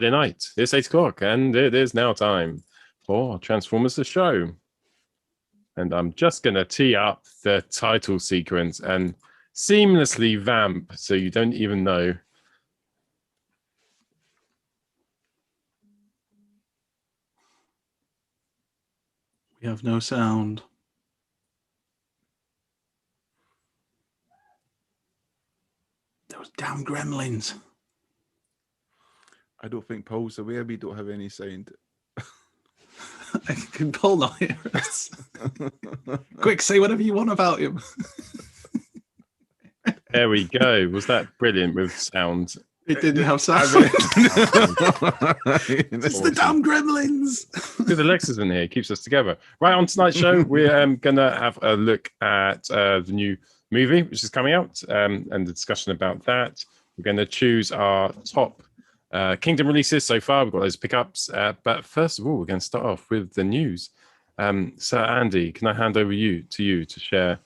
Friday night. It's 8 o'clock, and it is now time for Transformers the Show. And I'm just going to tee up the title sequence and seamlessly vamp so you don't even know. We have no sound. Those damn gremlins. I don't think Paul's aware we don't have any sound. Can Paul not hear us? Quick, say whatever you want about him. There we go. Was that brilliant with sound? It didn't have sound. It's the damn gremlins. Because Alexa's in here, keeps us together. Right, on tonight's show, we're going to have a look at the new movie, which is coming out, and the discussion about that. We're going to choose our top Kingdom releases so far. We've got those pickups. But first of all, we're going to start off with the news. So, Andy, can I hand over to you to share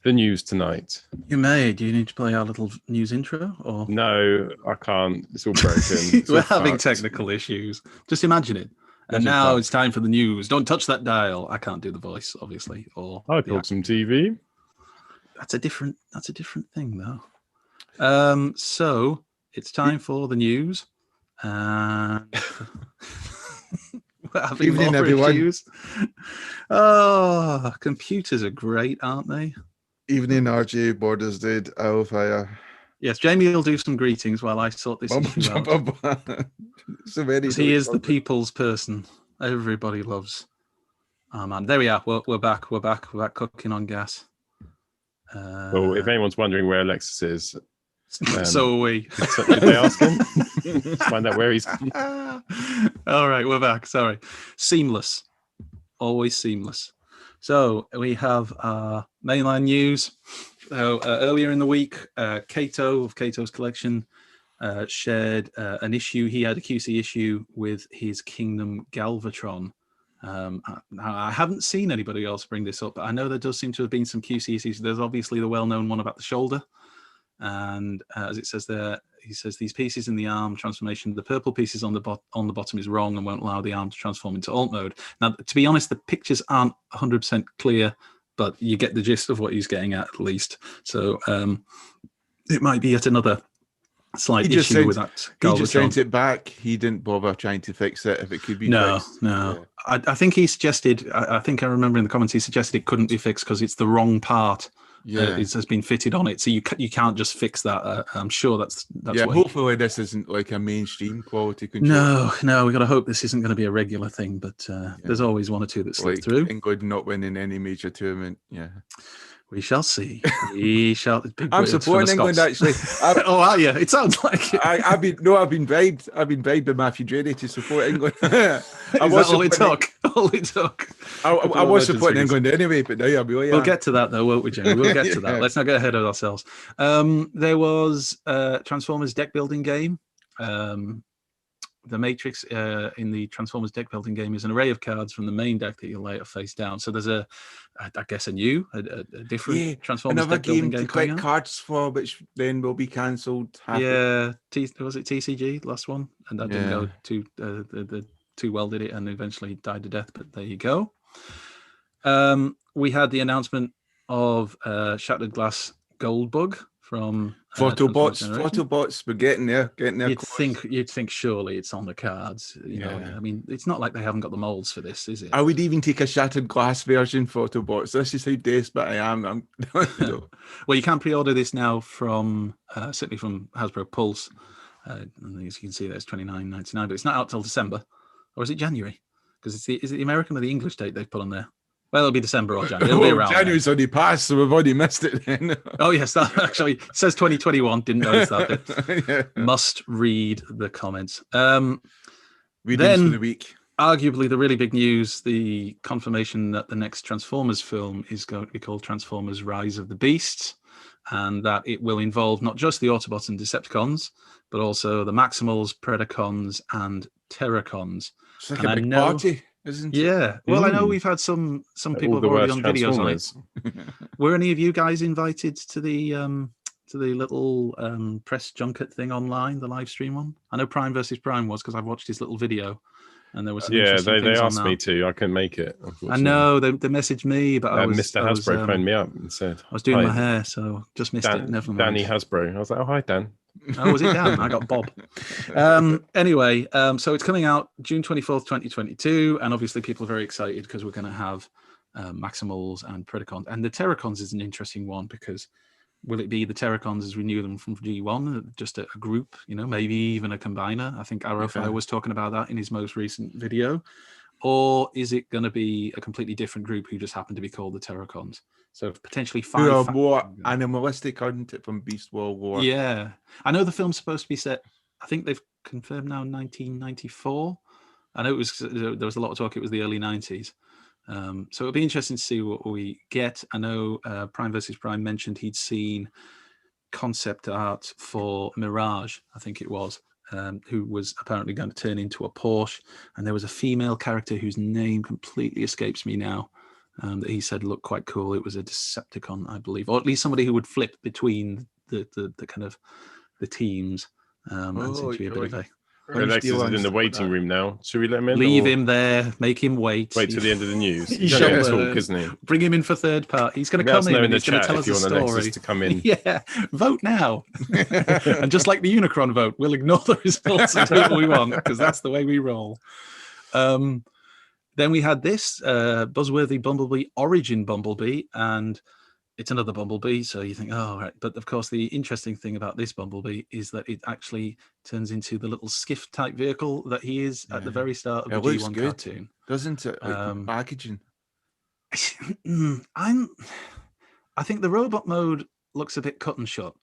the news tonight? You may. Do you need to play our little news intro? Or No, I can't. It's all broken. We're having technical issues. Just imagine it. And now it's time for the news. Don't touch that dial. I can't do the voice, obviously. Or I talk some TV. That's a different thing, though. So it's time for the news. And we're having Evening, more everyone. issues. Oh, computers are great, aren't they? Evening, RJ, Borders Dead, Owlfire. Yes, Jamie will do some greetings while I sort this issue out. So many. He is the people's person. Everybody loves. Oh man, there we are. We're back. We're back cooking on gas. Well, if anyone's wondering where Alexis is, so are we. Did they ask him? Find out where he's. All right, we're back. Sorry. Seamless. Always seamless. So we have mainline news. So earlier in the week, Kato of Kato's Collection shared an issue. He had a QC issue with his Kingdom Galvatron. I haven't seen anybody else bring this up, but I know there does seem to have been some QC issues. There's obviously the well-known one about the shoulder. And as it says there, he says these pieces in the arm transformation, the purple pieces on the bottom is wrong and won't allow the arm to transform into alt mode. Now, to be honest, the pictures aren't 100% clear, but you get the gist of what he's getting at least. So it might be yet another slight issue with that. He just sent it back. He didn't bother trying to fix it if it could be fixed. No. Yeah. I think he suggested, I think I remember in the comments, he suggested it couldn't be fixed because it's the wrong part. Yeah, it has been fitted on it, so you can't just fix that. I'm sure that's yeah. what Hopefully, this isn't like a mainstream quality control. No, we got to hope this isn't going to be a regular thing. But there's always one or two that slip through. England not winning any major tournament. Yeah, we shall see. We shall. I'm supporting England actually. Oh, are you? It sounds like it. I've been bribed. I've been bribed by Matthew Drady to support England. All it took. I was supporting England anyway, but now I'm really. We'll get to that though, won't we, Jamie? We'll get to that. Let's not get ahead of ourselves. There was a Transformers deck building game. The matrix in the Transformers deck building game is an array of cards from the main deck that you'll later face down. So there's a different Transformers another deck building game to collect cards for, which then will be cancelled. Yeah, was it TCG last one? And that didn't go too well, did it? And eventually died to death. But there you go. We had the announcement of Shattered Glass Goldbug from Photobots. We're getting there. You'd think surely it's on the cards. You know, I mean, it's not like they haven't got the molds for this, is it? I would even take a Shattered Glass version Photobots. This is how desperate I am. Well, you can pre-order this now from certainly from Hasbro Pulse. And as you can see, there's $29.99, but it's not out till December, or is it January? Because is it the American or the English date they've put on there? Well, it'll be December or January. It'll be around January's already passed, so we've already missed it then. Oh, yes. That actually says 2021. Didn't notice that. Yeah. Must read the comments. Readings then, for the week. Arguably, the really big news, the confirmation that the next Transformers film is going to be called Transformers Rise of the Beasts, and that it will involve not just the Autobots and Decepticons, but also the Maximals, Predacons, and Terracons. It's like a big party. Isn't it? Yeah. Well, I know we've had some people have already done videos on it. Were any of you guys invited to the to the little press junket thing online, the live stream one? I know Prime versus Prime was because I've watched his little video, and there was some interesting they things on asked that. me to. I couldn't make it. I know they messaged me, but Mr. Hasbro phoned me up and said I was doing "Hi, my hair, so just missed it. Never mind. Danny Hasbro. I was like, oh, hi, Dan. Oh, was it Dan? I got Bob. Anyway, so it's coming out June 24th, 2022, and obviously people are very excited because we're going to have Maximals and Predacons. And the Terracons is an interesting one because will it be the Terracons as we knew them from G1, just a group, maybe even a combiner? I think Arrowfire was talking about that in his most recent video. Or is it going to be a completely different group who just happen to be called the Terracons? So potentially 5. Who are more animalistic, aren't it, from Beast War War? Yeah. I know the film's supposed to be set, I think they've confirmed now 1994. I know there was a lot of talk it was the early 90s. So it'll be interesting to see what we get. I know Prime versus Prime mentioned he'd seen concept art for Mirage, I think it was, who was apparently going to turn into a Porsche. And there was a female character whose name completely escapes me now, that he said looked quite cool. It was a Decepticon, I believe, or at least somebody who would flip between the kind of the teams. And seems to be a bit of a... Alexis is in the waiting room now. Should we let him in? Leave him there. Make him wait. Wait till the end of the news. He's going to talk, isn't he? Bring him in for third part. He's going to come in and he's going to tell us a story. Alexis to come in. Yeah, vote now. And just like the Unicron vote, we'll ignore the results and do what we want because that's the way we roll. Then we had this buzzworthy Bumblebee, Origin Bumblebee, and it's another Bumblebee, so you think, oh, right. But of course, the interesting thing about this Bumblebee is that it actually turns into the little skiff-type vehicle that he is at the very start of the G1 cartoon. Doesn't it? Like packaging. I think the robot mode looks a bit cut and shut.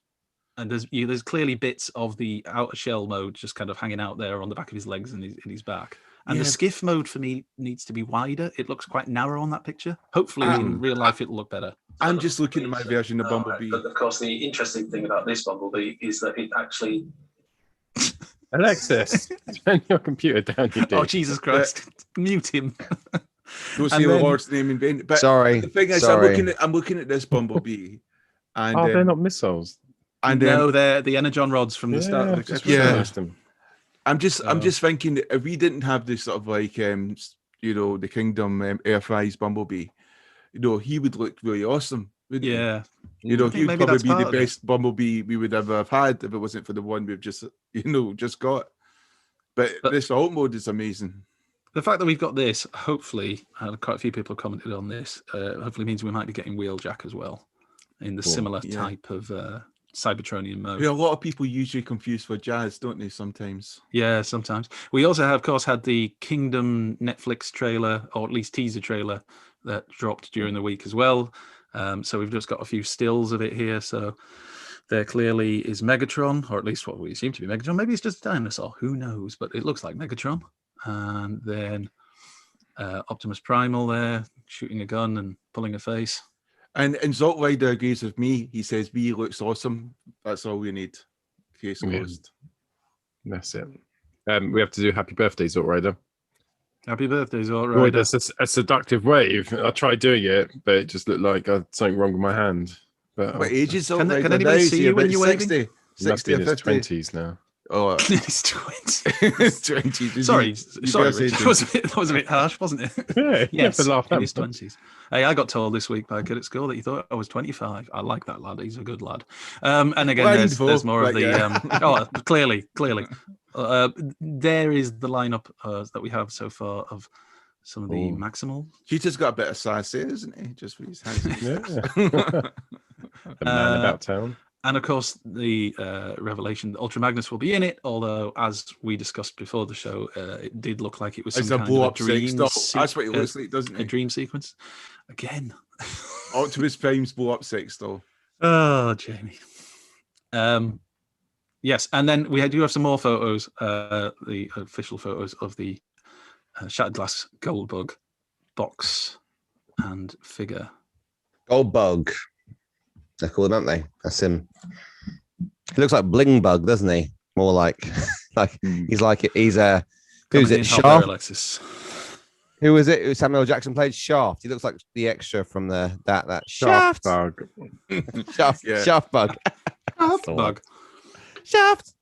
And there's clearly bits of the outer shell mode just kind of hanging out there on the back of his legs and his back. And the skiff mode for me needs to be wider. It looks quite narrow on that picture. Hopefully in real life it'll look better. I'm just looking at my version of Bumblebee. But of course, the interesting thing about this Bumblebee is that it actually... Alexis, turn your computer down, you Oh, Jesus Christ. Mute him. Don't say the Lord's name in vain. But sorry. The thing is, I'm looking at this Bumblebee. And, they're not missiles. And no, they're the Energon rods from the start of the I'm just thinking that if we didn't have this sort of like the Kingdom Airfries Bumblebee, he would look really awesome. Yeah. He would probably be the best Bumblebee we would ever have had if it wasn't for the one we've just got. But this alt mode is amazing. The fact that we've got this, hopefully, quite a few people have commented on this, hopefully means we might be getting Wheeljack as well in the similar type of Cybertronian mode. A lot of people usually confuse for Jazz, don't they, sometimes? Yeah, sometimes. We also have, of course, had the Kingdom Netflix trailer, or at least teaser trailer, that dropped during the week as well. So we've just got a few stills of it here. So there clearly is Megatron, or at least what we assume to be Megatron. Maybe it's just a dinosaur. Who knows? But it looks like Megatron. And then Optimus Primal there, shooting a gun and pulling a face. And Zot Rider agrees with me. He says B looks awesome. That's all we need. Case closed. That's it. We have to do happy birthday, Zot Rider. Happy birthday, Zot Rider. That's a seductive wave. I tried doing it, but it just looked like I had something wrong with my hand. But what age is Zot Rider? Can anybody see you when you're waving? 60, he must be in his 20s now. Oh, his 20s. 20s. Sorry, that was a bit harsh, wasn't it? Yes, in his 20s. Hey, I got told this week by a kid at school that he thought I was 25. I like that lad. He's a good lad. And again, there's more of the... clearly. There is the lineup that we have so far of some of the Maximal. Cheetah's got a bit of size here, isn't he? Just for his hands. The man about town. And of course, the revelation that Ultra Magnus will be in it, although, as we discussed before the show, it did look like it was some kind of a dream. That's what it looks like, doesn't it? A dream sequence. Again. Optimus Prime's blow up sex doll. Oh, Jamie. Yes, and then we do have some more photos, the official photos of the Shattered Glass Goldbug box and figure. Goldbug. They're cool, aren't they? That's him. He looks like Bling Bug, doesn't he? More like he's like it. He's who's it? Shaw. Alexis. Who was it? Samuel Jackson played Shaft. He looks like the extra from that Shaft Shaft. bug. Shaft, Yeah. Shaft bug. Shaft bug. Shaft.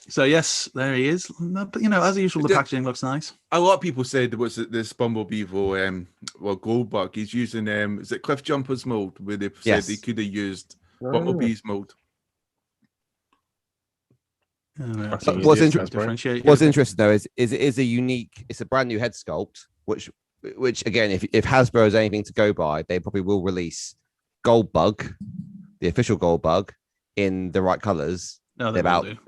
So yes, there he is. But as usual, the packaging looks nice. A lot of people said what's it, this Bumblebee Goldbug. He's using is it Cliff Jumper's mold where they said they could have used Bumblebee's mold. What's interesting though is it is a unique. It's a brand new head sculpt, which again, if Hasbro has anything to go by, they probably will release Goldbug, the official Goldbug, in the right colors. No, they will do.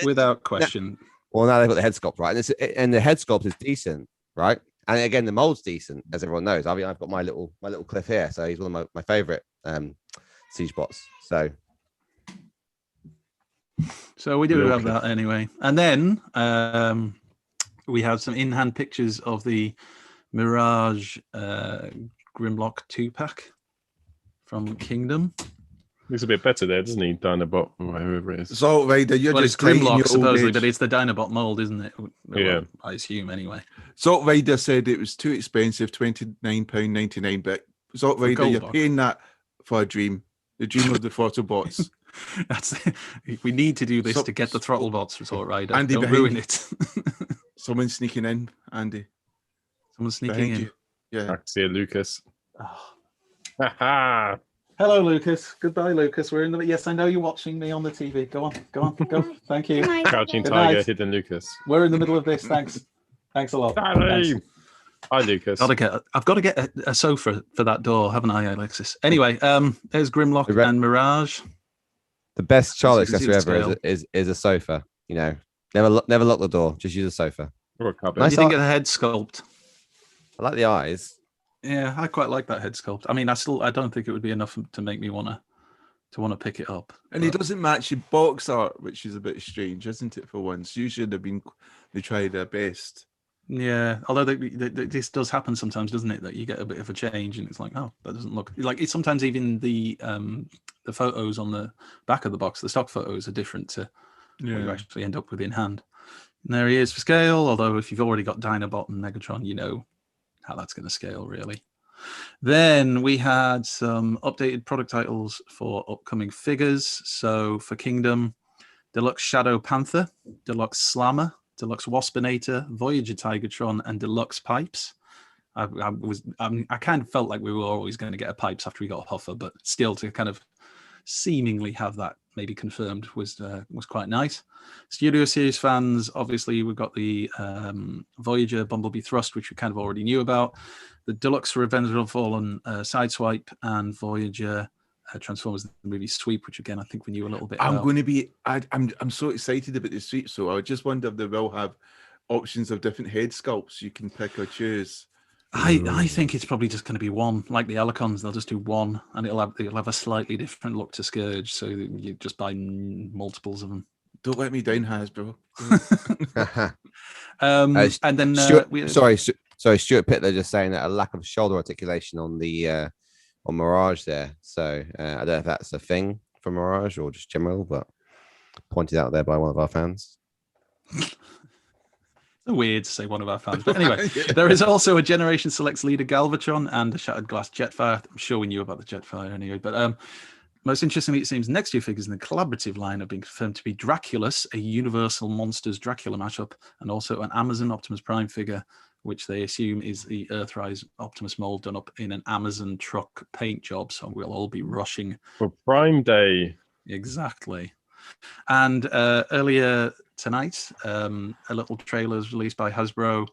Without question. Well, now they've got the head sculpt right, and the head sculpt is decent, right? And again, the mold's decent, as everyone knows. I mean, I've got my little Cliff here, so he's one of my favorite siege bots. So we do have that anyway. And then we have some in-hand pictures of the Mirage Grimlock 2-pack from Kingdom. Looks a bit better there, doesn't he? Dinobot, or whoever it is. So, Raider, you're just it's Grimlock, supposedly, but it's the Dinobot mold, isn't it? Yeah. I assume, anyway. Salt Rider said it was too expensive, £29.99. But Salt Rider, you're paying that for a dream. The dream of the Throttlebots. We need to do this to get the Throttlebots for Salt Rider. Andy, don't ruin it. Someone's sneaking in, Andy. Someone's sneaking in. You. Yeah. I can see Lucas. Oh. Hello, Lucas. Goodbye, Lucas. We're in the. Yes, I know you're watching me on the TV. Go on. Go. Thank you. Crouching Tiger, hidden Lucas. We're in the middle of this. Thanks a lot. Thanks. Hi, Lucas. I've got to get a sofa for that door, haven't I, Alexis? Anyway, there's Grimlock and Mirage. The best Charlotte accessory ever is a sofa. Never lock the door. Just use a sofa. Or a cupboard. Nice. You think of the head sculpt? I like the eyes. Yeah, I quite like that head sculpt. I mean, I don't think it would be enough to make me want to pick it up. And it doesn't match your box art, which is a bit strange, isn't it? For once, usually they try their best. Yeah, although this does happen sometimes, doesn't it? That you get a bit of a change, and it's like, oh, that doesn't look like it. Sometimes even the photos on the back of the box, the stock photos, are different to what you actually end up with in hand. And there he is for scale. Although if you've already got Dinobot and Megatron, you know how that's going to scale, really. Then we had some updated product titles for upcoming figures. So for Kingdom, Deluxe Shadow Panther, Deluxe Slammer, Deluxe Waspinator, Voyager Tigertron, and Deluxe Pipes. I kind of felt like we were always going to get a Pipes after we got a Huffer, but still to kind of seemingly have that maybe confirmed was quite nice. Studio Series fans, obviously we've got the Voyager Bumblebee Thrust, which we kind of already knew about, the Deluxe Revenge of the Fallen Sideswipe, and Voyager Transformers the movie Sweep, which again I think we knew a little bit about. I'm so excited about the Sweep, so I just wonder if they will have options of different head sculpts you can pick or choose. I think it's probably just going to be one, like the Elicons. They'll just do one, and it'll have a slightly different look to Scourge, so you just buy multiples of them. Don't let me down, Hasbro. And then Stuart Pitt. They're just saying that a lack of shoulder articulation on the on Mirage there. So I don't know if that's a thing for Mirage or just general, but pointed out there by one of our fans. Weird to say one of our fans, but anyway, there is also a Generation Selects leader Galvatron and a Shattered Glass Jetfire. I'm sure we knew about the Jetfire anyway, but most interestingly, it seems next year figures in the collaborative line have been confirmed to be Draculus, a Universal Monsters Dracula mashup, and also an Amazon Optimus Prime figure, which they assume is the Earthrise Optimus mold done up in an Amazon truck paint job. So we'll all be rushing for Prime Day. Exactly. And earlier tonight, a little trailer was released by Hasbro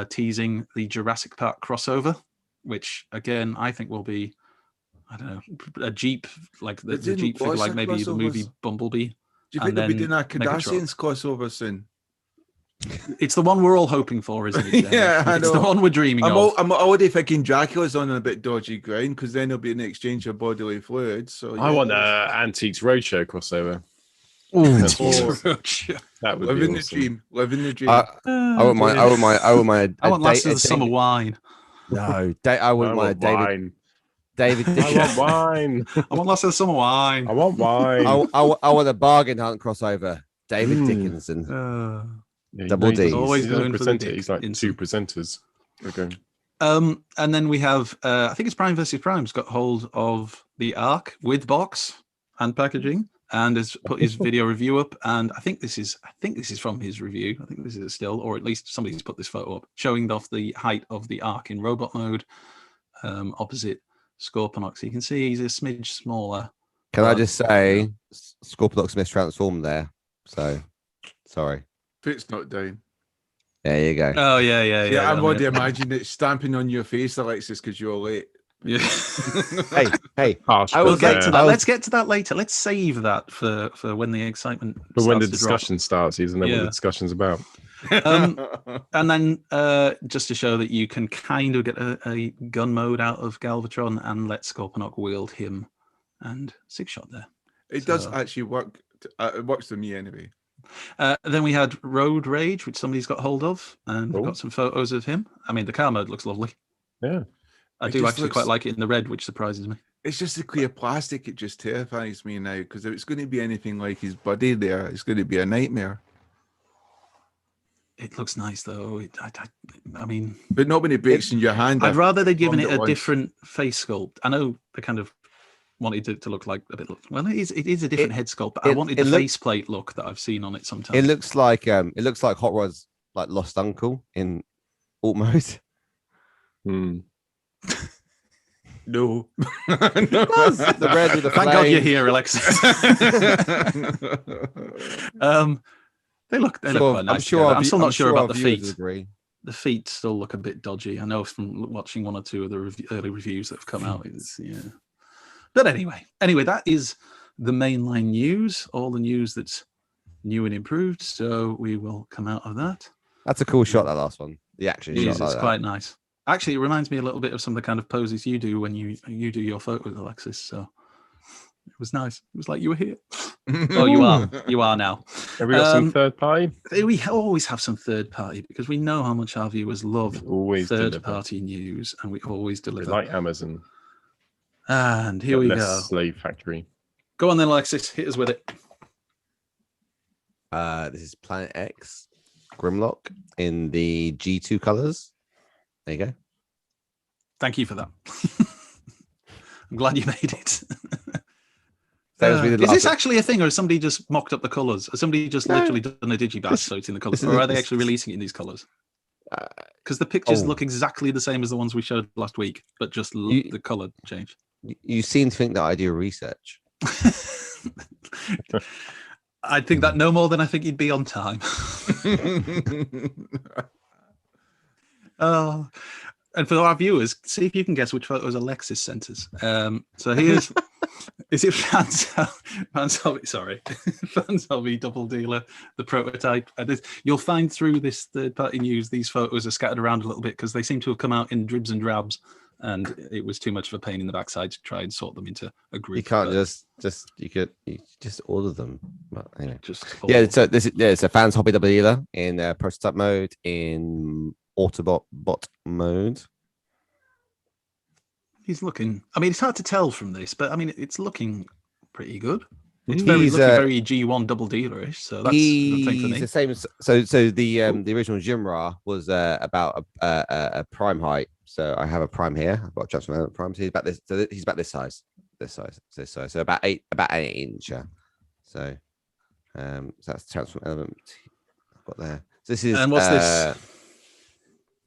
teasing the Jurassic Park crossover, which again I think will be, I don't know, a Jeep, like the Jeep figure, like maybe the movie Bumblebee. Do you think they'll be doing a Kardashians crossover soon? It's the one we're all hoping for, isn't it? Yeah, I know. It's the one we're dreaming of. I'm already thinking Dracula's on a bit dodgy ground because then there'll be an exchange of bodily fluids. So I want the Antiques Roadshow crossover. That would living be awesome. Living the dream. I wouldn't mind. I want Last of the Summer Wine. No, I wouldn't mind David. David I want wine. I want Last of the Summer Wine. I want wine. I want a bargain hunt crossover. David Dickinson. Double D's. Always going for the dick. He's like two presenters. Okay. And then we have, I think it's Prime versus Prime's got hold of the Ark with box and packaging, and has put his video review up. And I think this is from his review. I think this is a still, or at least somebody's put this photo up, showing off the height of the Ark in robot mode, opposite Scorponok. So you can see he's a smidge smaller. Can I just say, Scorponok's mistransformed there. So, sorry. Foot's not down. There you go. Oh yeah. I've already imagined it stamping on your face, Alexis, because you're late. Yeah. hey. I will get to that. Let's get to that later. Let's save that for when the excitement. But when the discussion starts, isn't that what the discussion's about? And then just to show that you can kind of get a gun mode out of Galvatron and let Scorponok wield him and six shot there. It does actually work. It works for me anyway. Then we had Road Rage, which somebody's got hold of, and we've got some photos of him. I mean, the car mode looks lovely. Yeah. I do actually quite like it in the red, which surprises me. It's just the clear plastic. It just terrifies me now, because if it's going to be anything like his buddy there, it's going to be a nightmare. It looks nice, though. I mean... But not when it breaks in your hand. I'd rather they'd given it a different face sculpt. I know they kind of wanted it to look like a bit... Well, it is a different head sculpt, but I wanted the faceplate look that I've seen on it sometimes. It looks like Hot Rod's like Lost Uncle in alt mode. No. The red with the Thank God you're here, Alexis. They look quite nice. I'm still not sure about the feet. Agree. The feet still look a bit dodgy. I know from watching one or two of the early reviews that have come out. But anyway, that is the mainline news. All the news that's new and improved. So we will come out of that. That's a cool shot. That last one. The action shot. It's quite nice. Actually, it reminds me a little bit of some of the kind of poses you do when you do your photos, Alexis. So it was nice. It was like you were here. Oh, you are. You are now. Have we got some third party? We always have some third party because we know how much our viewers love third party news, and we always deliver. Like Amazon. And here we go. Slave Factory. Go on then, Alexis. Hit us with it. This is Planet X Grimlock in the G2 colors. There you go. Thank you for that. I'm glad you made it. Is this actually a thing, or has somebody just mocked up the colours? Has somebody just literally done a digibash so it's in the colours? Or are they actually releasing it in these colours? Because the pictures look exactly the same as the ones we showed last week, but just the colour changed. You seem to think that I do research. I think that no more than I think you'd be on time. And for our viewers, see if you can guess which photos Alexis sent us. So here's, is it Fanselby? Sorry, Fanselby Double Dealer, the prototype. You'll find through this third-party news, these photos are scattered around a little bit because they seem to have come out in dribs and drabs, and it was too much of a pain in the backside to try and sort them into a group. You can't you just order them. But anyway. So this is a Fans Hobby Double Dealer in prototype mode, in Autobot bot mode. He's looking. I mean, it's hard to tell from this, but I mean, it's looking pretty good. It's very G1 Double Dealer-ish. So that's the thing for me. The same. So the original Jimra was about a prime height. So I have a prime here. I've got a transformer prime. So he's about this. So he's about this size. So about 8 inch. So that's the transform element I've got there. So this is. And what's this?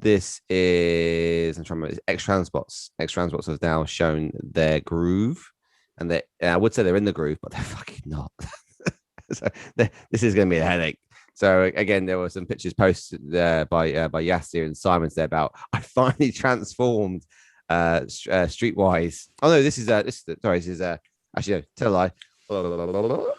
This is X-Transbots. X-Transbots have now shown their groove, and I would say they're in the groove, but they're fucking not. So this is going to be a headache. So again, there were some pictures posted by Yasir and Simons there about I finally transformed Streetwise. Oh no, this is actually no, tell a lie.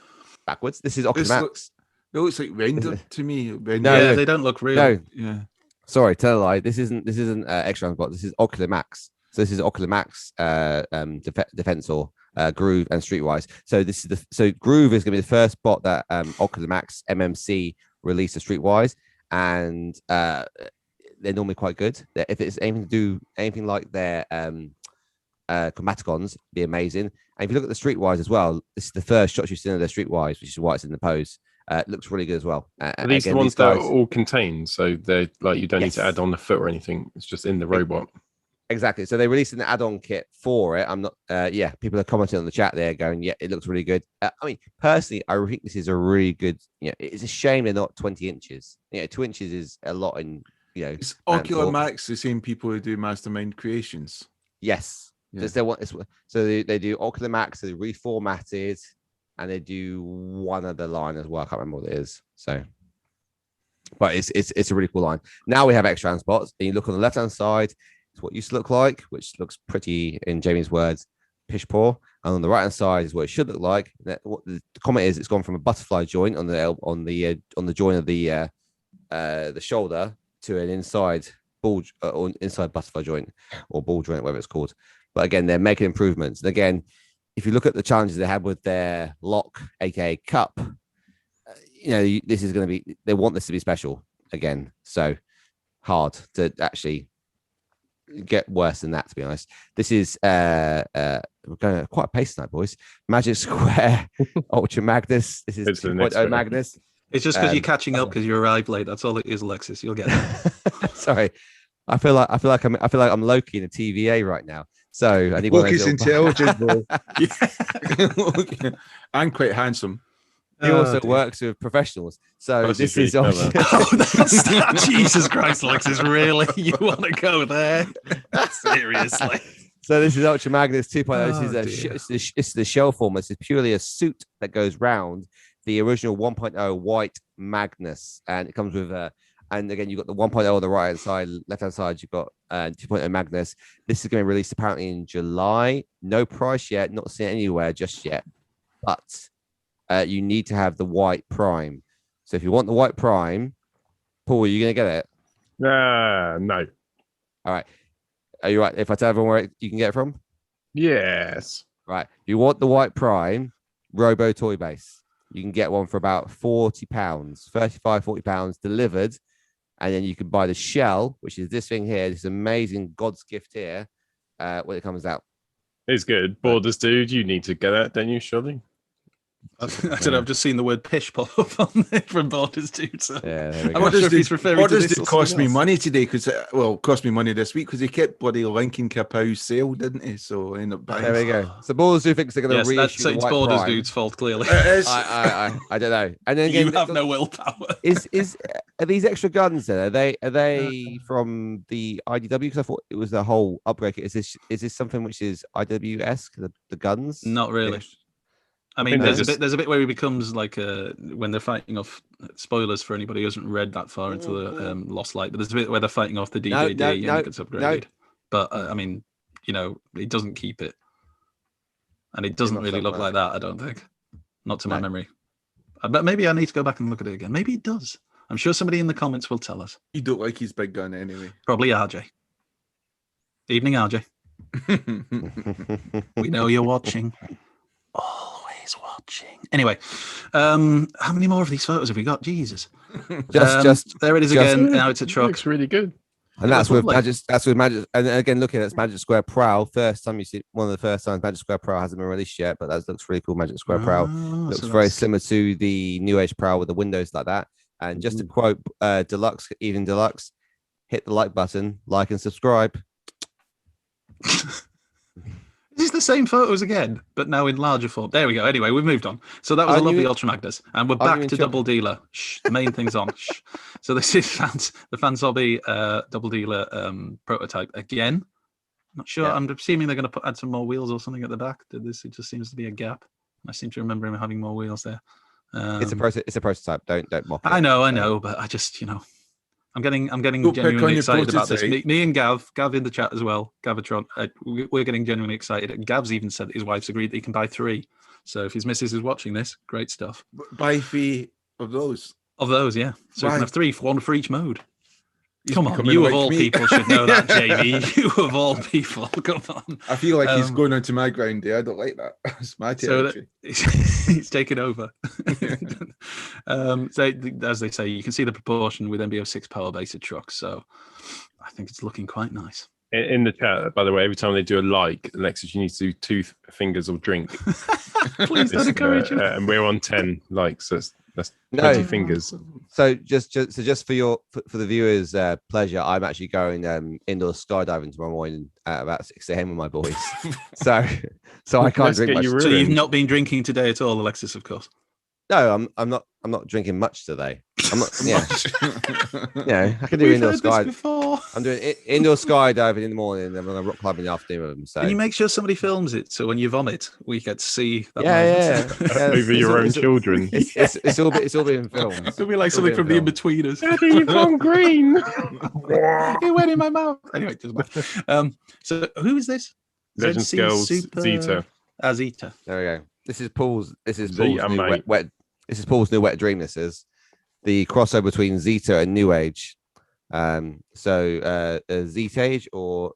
Backwards. This is Oculus. It looks like rendered to me. No, they don't look real. No. Yeah. Sorry, tell a lie. This isn't X-Transbot. This is Ocular Max. So this is Ocular Max Defensor, Groove, and Streetwise. So Groove is going to be the first bot that Ocular Max MMC released to Streetwise, and they're normally quite good. If it's anything like their Chromaticons, be amazing. And if you look at the Streetwise as well, this is the first shot you've seen of the Streetwise, which is why it's in the pose. Looks really good as well. Are these the ones that are all contained? So they're like, you don't need to add on the foot or anything. It's just in the robot. Exactly. So they released an add-on kit for it. I'm not. People are commenting on the chat there, going, "Yeah, it looks really good." I mean, personally, I think this is a really good. It's a shame they're not 20 inches. 2 inches is a lot in. It's Ocular Max, the same people who do Mastermind Creations. Yes. Yeah. So they do Ocular Max. They reformatted. And they do one other line as well. I can't remember what it is. So, but it's a really cool line. Now we have extra spots. And you look on the left hand side, it's what it used to look like, which looks pretty, in Jamie's words, pish poor. And on the right hand side is what it should look like. What the comment is, it's gone from a butterfly joint on the joint of the shoulder to an inside bulge or inside butterfly joint or ball joint, whatever it's called. But again, they're making improvements. And again, if you look at the challenges they had with their lock, aka cup, this is going to be. They want this to be special again. So hard to actually get worse than that. To be honest, this is we're going quite a pace tonight, boys. Magic Square Ultra Magnus. This is 2.0 Magnus. It's just because you're catching up because you arrived late. That's all it is, Alexis. You'll get it. Sorry, I feel like I'm Loki in a TVA right now. So I need Loki's intelligent, bro. And quite handsome. He also works with professionals. So this is Jesus Christ, Alexis, really? You want to go there? Seriously. So this is Ultra Magnus 2.0. This is the shell form. This is purely a suit that goes round the original 1.0 white Magnus, and it comes with and again, you've got the 1.0 on the right hand side, left hand side, you've got 2.0 Magnus. This is going to be released apparently in July. No price yet, not seen anywhere just yet. But you need to have the white Prime. So if you want the white Prime, Paul, are you going to get it? No. All right. Are you right? If I tell everyone where you can get it from? Yes. Right. If you want the white Prime, Robo Toy Base. You can get one for about £40, £35-40 delivered. And then you can buy the shell, which is this thing here, this amazing God's gift here, when it comes out. It's good. Borders, dude, you need to get that, don't you, surely? I don't know, I've just seen the word pish pop up on there from Borders, dude. So yeah, I'm not sure if he's referring to this. Did cost me money today cost me money this week because he kept bloody linking Kapow's sale, didn't he? So I ended up buying. There we go. So Borders do thinks they're going to reissue the it's white Borders Prime. Dude's fault, clearly. I don't know. And then again, you have no willpower. Are these extra guns then? Are they from the IDW? Because I thought it was the whole upgrade. Is this something which is IWS? The guns? Not really. I mean, there's a bit where he becomes like when they're fighting off. Spoilers for anybody who hasn't read that far into the Lost Light, but there's a bit where they're fighting off the DJD and it gets upgraded. But I mean, it doesn't keep it, and it doesn't really look like that. I don't think, not to my memory. But maybe I need to go back and look at it again. Maybe it does. I'm sure somebody in the comments will tell us. You don't like his big gun anyway. Probably RJ. Evening, RJ. We know you're watching. Always watching. Anyway, how many more of these photos have we got? Jesus. Just there it is again. Now it's a truck. Looks really good. And that's with Magic. That's with Magic. And again, looking at Magic Square Prowl. First time you see one of the first times Magic Square Prowl hasn't been released yet, but that looks really cool. Magic Square Prowl looks very similar to the New Age Prowl with the windows like that. And just to quote Deluxe, even Deluxe, hit the like button, like and subscribe. This is the same photos again, but now in larger form. There we go. Anyway, we've moved on. So that was a lovely Ultra Magnus, and we're back to Double Dealer. Shh, the main thing's on. Shh. So this is the Fans Hobby Double Dealer prototype again. Not sure. Yeah. I'm assuming they're going to add some more wheels or something at the back. It just seems to be a gap. I seem to remember him having more wheels there. It's a prototype. Don't mock it. I know, but I just I'm getting genuinely excited about this. Me and Gav in the chat as well. Gavatron, we're getting genuinely excited. And Gav's even said that his wife's agreed that he can buy 3. So if his missus is watching this, great stuff. Buy 3 of those. Of those, yeah. So you can have 3, one for each mode. Come on, you of all people should know that, Jamie. You of all people, come on. I feel like he's going onto my ground there. I don't like that. It's my territory. So he's taken over. So as they say, you can see the proportion with MBO6 power-based trucks. So I think it's looking quite nice. In the chat, by the way, every time they do a like, Alexis, you need to do 2 fingers of drink. Please don't encourage him. And we're on 10 likes. So That's 20 fingers. So just for the viewers' pleasure, I'm actually going indoor skydiving tomorrow morning at about 6 a.m. with my boys. so I can't drink much. So you've not been drinking today at all, Alexis, of course. No, I'm not drinking much today. I'm not. Yeah, yeah. I can do indoor skydiving. I'm doing indoor skydiving in the morning, and then I'm going to rock climb in the afternoon with them. So can you make sure somebody films it so when you vomit, we get to see that? Yeah. Over your own children. It's all being filmed. It'll be like something from the In-Betweeners. Daddy, you've gone green. It went in my mouth. Anyway, it doesn't matter. So who is this? Legend Scales Zeta. Zeta. There we go. This is Paul's new wet. This is Paul's new wet dream. This is the crossover between Zeta and New Age. So Zeta Age or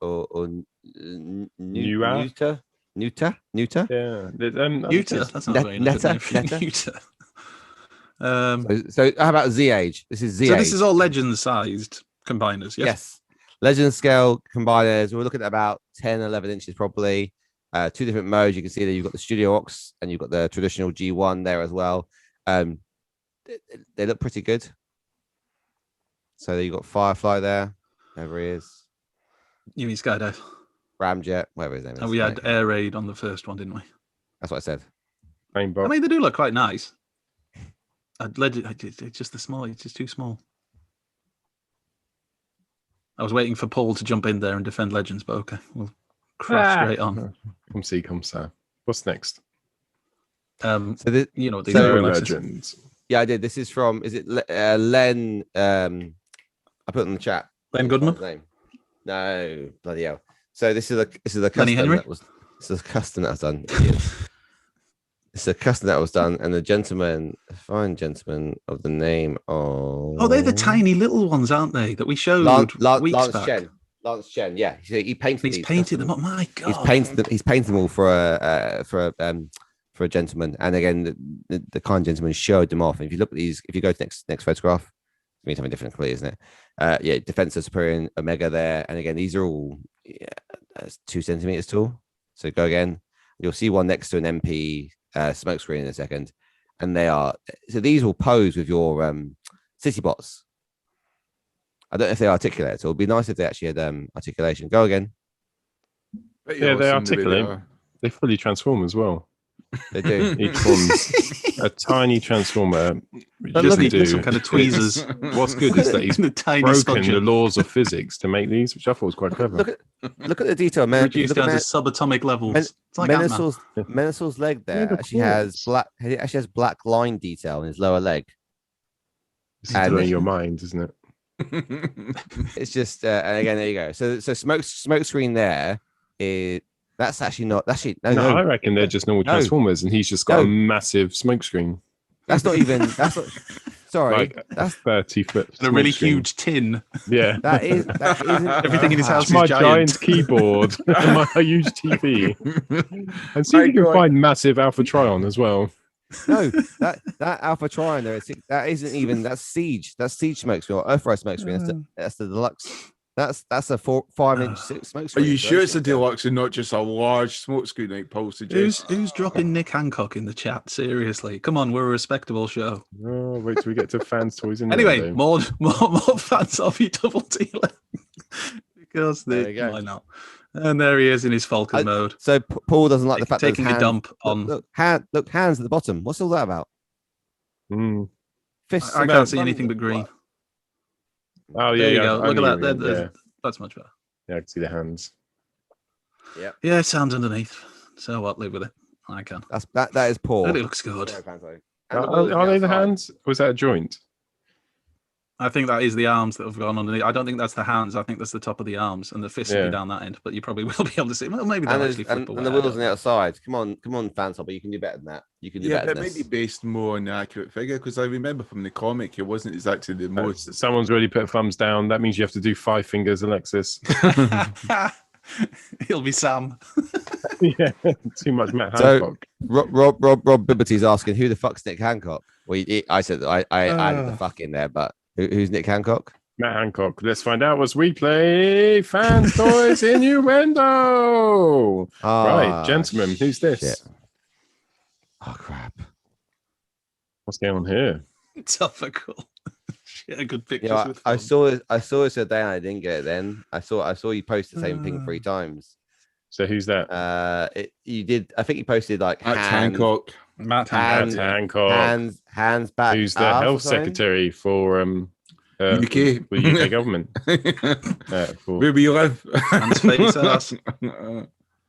Nuta. Yeah. Nuta. That's not very Netta. So how about Z Age? This is Z Age. So this is all legend-sized combiners. Yes. Legend scale combiners. We're looking at about 10, 11 inches probably. Two different modes. You can see that you've got the Studio Ox and you've got the traditional G1 there as well. They look pretty good. So you've got Firefly there, whoever he is. You mean Skydive? Ramjet, whatever his name is. And we had Air Raid on the first one, didn't we? That's what I said. I mean, they do look quite nice. It's just the small. It's just too small. I was waiting for Paul to jump in there and defend Legends, but okay, we'll crash straight on. Come see, come sir. What's next? So these are Legends. Yeah, I did. This is from. Is it Len? I put it in the chat. Len Goodman. Name? No, bloody hell. So this is a custom that was. This is a custom that was done. It's a custom that was done, and a fine gentleman of the name of. Oh, they're the tiny little ones, aren't they? That we showed weeks back. Lance Chen, yeah. He painted. He's painted them. Oh my god! He's painted them all for a gentleman, and again, the kind gentleman showed them off. And if you look at these, if you go to next photograph, it means something different, clearly, isn't it? Defense of Superior and Omega there, and again, these are all 2 centimeters tall. So go again. You'll see one next to an MP smokescreen in a second, and they are. So these will pose with your city bots. I don't know if they articulate. So it'd be nice if they actually had articulation. Go again. Yeah, they articulate. They fully transform as well. They do. Each one's a tiny transformer. Just need some kind of tweezers. What's good is that he's broken the laws of physics to make these, which I thought was quite clever. Look at the detail, man. Reduced down to subatomic levels. It's like Menesor's leg there actually has black line detail in his lower leg. This is blowing your mind, isn't it? It's just and again, there you go. So smoke screen there is. That's actually not. No. I reckon they're just normal transformers, and he's just got a massive smoke screen. That's not even. That's not. Sorry, that's 30 foot. And a really huge tin. Yeah, that isn't everything in his house. My is giant keyboard, and my huge TV, and see if you can find massive Alpha Trion as well. No, that Alpha Trion there. That isn't even. That's Siege. That's Siege smoke screen. Earthrise smoke screen. That's the deluxe. That's a 5-inch smoke screen. Are you sure it's a deluxe and not just a large smoke screen like Paul suggests? Who's dropping Nick Hancock in the chat? Seriously, come on, we're a respectable show. Oh, wait till we get to FansToys Innuendo. Anyway, more fans of you double dealer because why not? And there he is in his Falcon mode. So Paul doesn't like the fact taking a dump on. Look, hands at the bottom. What's all that about? Fists. I can't see anything but green. Oh yeah, there you go. Look at that. That's much better. Yeah, I can see the hands. Yeah, it sounds underneath. So what? Live with it. I can. That is Paul. It looks good. Are they the hands? Or is that a joint? I think that is the arms that have gone underneath. I don't think that's the hands. I think that's the top of the arms, and the fists will be down that end. But you probably will be able to see. Well, maybe they'll actually flip away. And the wheels on the outside. Come on, FansToys, but you can do better than that. You can do better than that. Maybe based more on the accurate figure, because I remember from the comic, it wasn't exactly the most. Someone's really put a thumbs down. That means you have to do 5 fingers, Alexis. He'll be Sam. Yeah, too much Matt Hancock. Rob Bibberty's asking who the fuck's Nick Hancock. Well, I said I added the fuck in there, but who's Nick Hancock? Matt Hancock. Let's find out as we play FansToys Innuendo. Right, gentlemen, who's this? Shit. Oh crap! What's going on here? Topical. Yeah, good pictures. Yeah, with I saw it today and I didn't get it then. I saw you post the same thing 3 times. So who's that? You did. I think you posted like That's Hancock. Matt Hancock. Hands back. Who's the health secretary for UK. for the UK government? Where we live. Hands face ass.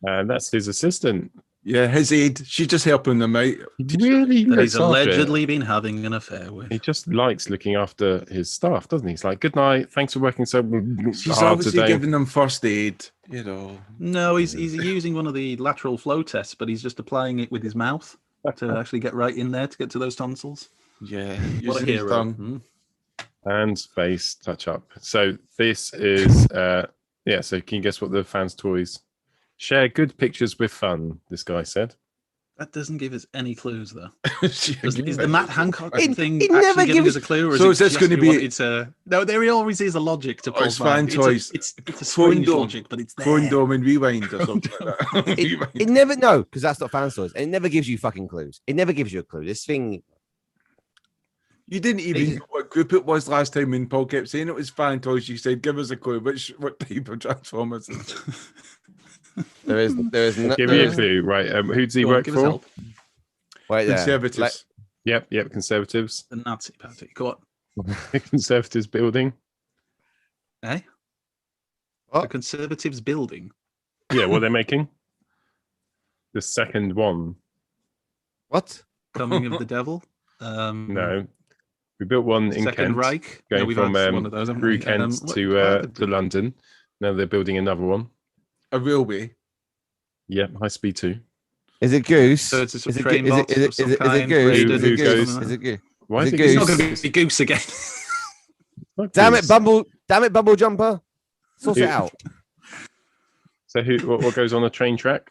And that's his assistant. Yeah, his aide. She's just helping them out. He really That he's looks after it. allegedly been having an affair with. He just likes looking after his staff, doesn't he? He's like, "Good night, thanks for working so She's hard obviously today." giving them first aid, you know. No, he's using one of the lateral flow tests, but he's just applying it with his mouth to actually get right in there to get to those tonsils. Yeah, What a hero. And face touch up. So this is yeah. So can you guess what the fans' toys? Share good pictures with fun. This guy said. That doesn't give us any clues, though. Is the Matt Hancock thing it actually never giving gives- us a clue? Or So is is this it going to be? No, there always is a logic to Paul's It's fan toys. It's a strange Phone logic, but it's there. Condom and rewind or something like that. It never because that's not FansToys. It never gives you fucking clues. It never gives you a clue. This thing. You didn't even know what group it was last time when Paul kept saying it was fan toys. You said, "Give us a clue. What type of Transformers?" Is it? There is no. Give me a clue, right? Who does he work Give us for? help. Wait there. Conservatives. Yep, Conservatives. The Nazi party. Go on. Conservatives building. Eh? What? The Conservatives building. Yeah, what they're making? The second one. What? Coming of the Devil. No, we built one in Second Kent, Reich. going we've from had one of those, haven't through we? Kent What to London. Now they're building another one. A railway. Yep, high speed 2. Is it Goose? So it's a Is it train Is box it of is some it kind, Goose? braided Who or goes- something like Is that. it Goose? Why Is is it it It's Goose? not going to be Goose again. Not Damn Goose. it, Bumble jumper. Sort it out. So what goes on a train track?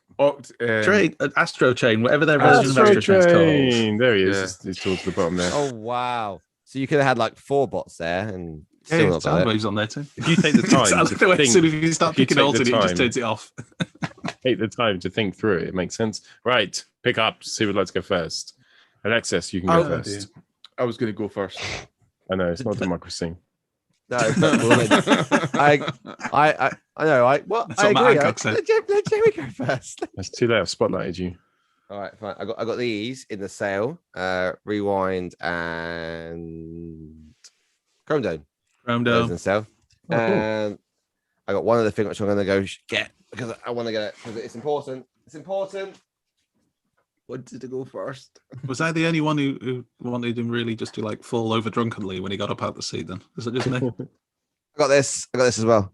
Train, Astro Chain, whatever their version of Astro Chain's called. Train. There he is. Yeah. He's towards the bottom there. Oh wow. So you could have had like 4 bots there and Yeah, still not got it. Soundwave's on there too. If you take the time As to soon as think, you start if you picking take alternate, the it just time- turns it off. take the time to think through it, it makes sense. Right, pick up. Who would like to go first? Alexis, you can go first. I was going to go first. I know it's not democracy. No, it's not good. I know. I That's agree. what Matt Hancock said. Let Jamie go first. That's too late. I've spotlighted you. All right, fine. I got these in the sale. Rewind and Chrome Dome. Chrome Those Dome. in sale. Oh, cool. And I got one other thing which I'm going to go get because I want to get it because it's important. It's important. Wanted to go first. Was I the only one who wanted him really just to like fall over drunkenly when he got up out the seat then? Is it just me? I got this as well.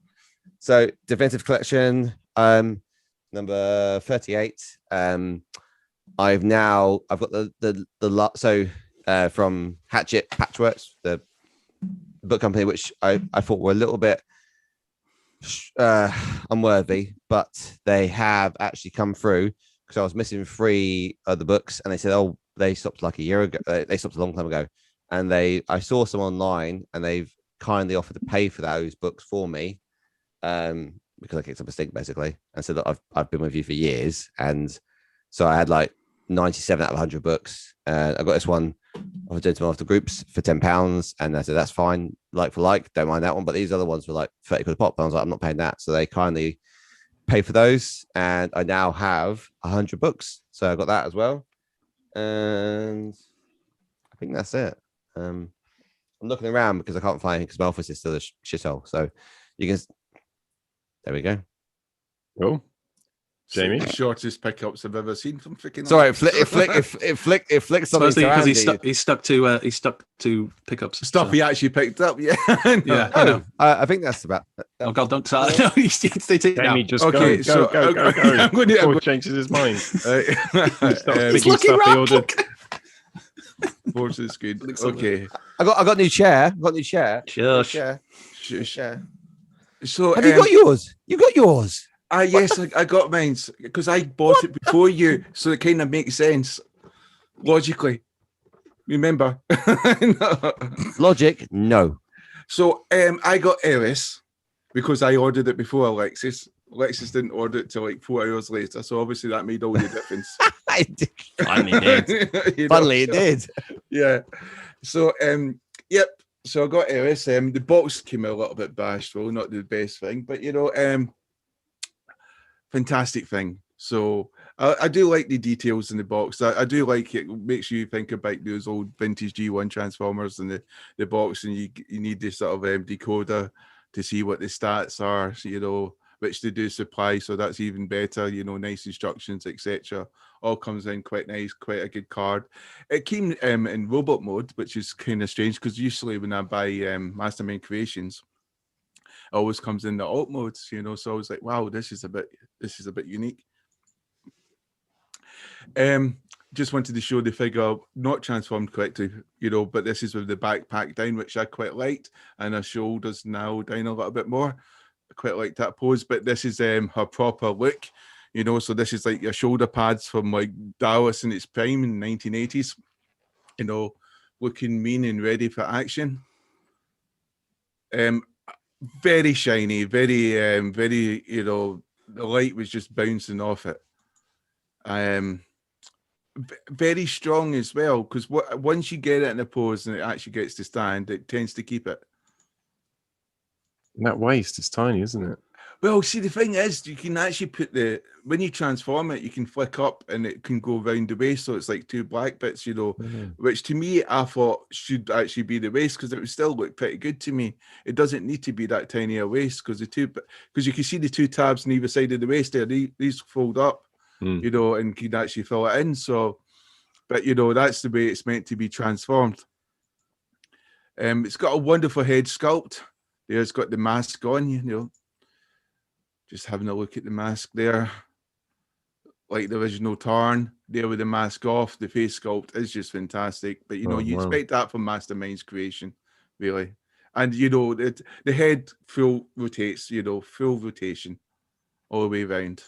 So Defensive Collection, number 38. I've got the lot. So from Hatchet Patchworks, the book company, which I thought were a little bit unworthy, but they have actually come through because I was missing 3 of the books, and they said, "Oh, they stopped like a year ago. They stopped a long time ago." And I saw some online, and they've kindly offered to pay for those books for me, because I kicked up a stink basically, and said that I've been with you for years, and so I had like 97 out of 100 books. I got this one. I was doing some after groups for £10, and I said that's fine, like for like, don't mind that one. But these other ones were like 30 quid a pop. And I was like, I'm not paying that. So they kindly pay for those, and I now have 100 books. So I got that as well, and I think that's it. I'm looking around because I can't find it because my office is still a shithole. So you can. There we go. Cool. Jamie? Shortest pickups I've ever seen from freaking. Sorry, it flicked something. Because he's stuck to pickups. Stuff so. he actually picked up. Yeah. Yeah, I know. I think that's about. Oh God, don't tell. No, he's taking it Jamie, now. just Okay, go. so Go. I'm going Before to. he changes his mind. It's Picking stuff he ordered. Forces good. Okay. I got a new chair. Shush. Chair. So Have you got yours? You got yours. yes, I got mine because I bought it before you, so it kind of makes sense logically. Remember? No. Logic? No. So I got Eris because I ordered it before Alexis. Alexis didn't order it till like 4 hours later, so obviously that made all the difference. Finally, it did. You know, Finally, it did. Yeah. So yep. So I got Eris. The box came out a little bit bashful, not the best thing, but fantastic thing. So I do like the details in the box. I do like it. Makes you think about those old vintage G1 Transformers and the box, and you need this sort of decoder to see what the stats are, so, which they do supply. So that's even better. Nice instructions, etc. All comes in quite nice, quite a good card. It came in robot mode, which is kind of strange because usually when I buy Mastermind Creations, it always comes in the alt modes, So I was like, wow, this is a bit unique. Just wanted to show the figure not transformed correctly, but this is with the backpack down, which I quite liked, and her shoulders now down a little bit more. I quite like that pose, but this is her proper look. So this is like your shoulder pads from like Dallas in its prime in the 1980s, looking mean and ready for action. Very shiny, very, the light was just bouncing off it. Very strong as well, because once you get it in a pose and it actually gets to stand, it tends to keep it. And that waist is tiny, isn't it? Well, see, the thing is, you can actually when you transform it, you can flick up and it can go around the waist. So it's like two black bits, which to me, I thought should actually be the waist because it would still look pretty good to me. It doesn't need to be that tiny a waist because you can see the two tabs on either side of the waist there. These fold up, and can actually fill it in. So, but that's the way it's meant to be transformed. It's got a wonderful head sculpt. There's got the mask on, Just having a look at the mask there, like the original Tarn, there with the mask off. The face sculpt is just fantastic. But, you expect that from Mastermind's creation, really. And, the head full rotates, full rotation all the way around,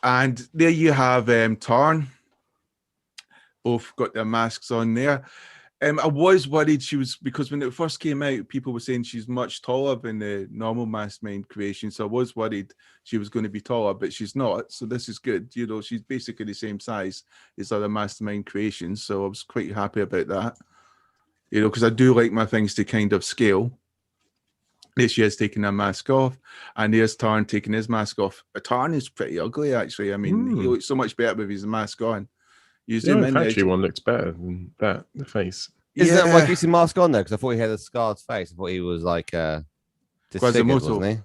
And there you have Tarn. Both got their masks on there. I was worried because when it first came out, people were saying she's much taller than the normal Mastermind creation. So I was worried she was going to be taller, but she's not. So this is good. She's basically the same size as other Mastermind creations. So I was quite happy about that. Because I do like my things to kind of scale. There she is taking her mask off, and there's Tarn taking his mask off. Tarn is pretty ugly, actually. I mean, he looks so much better with his mask on. The factory one looks better than that, the face. Isn't that why he's mask on there? Because I thought he had a scarred face. I thought he was like disfigured, wasn't he?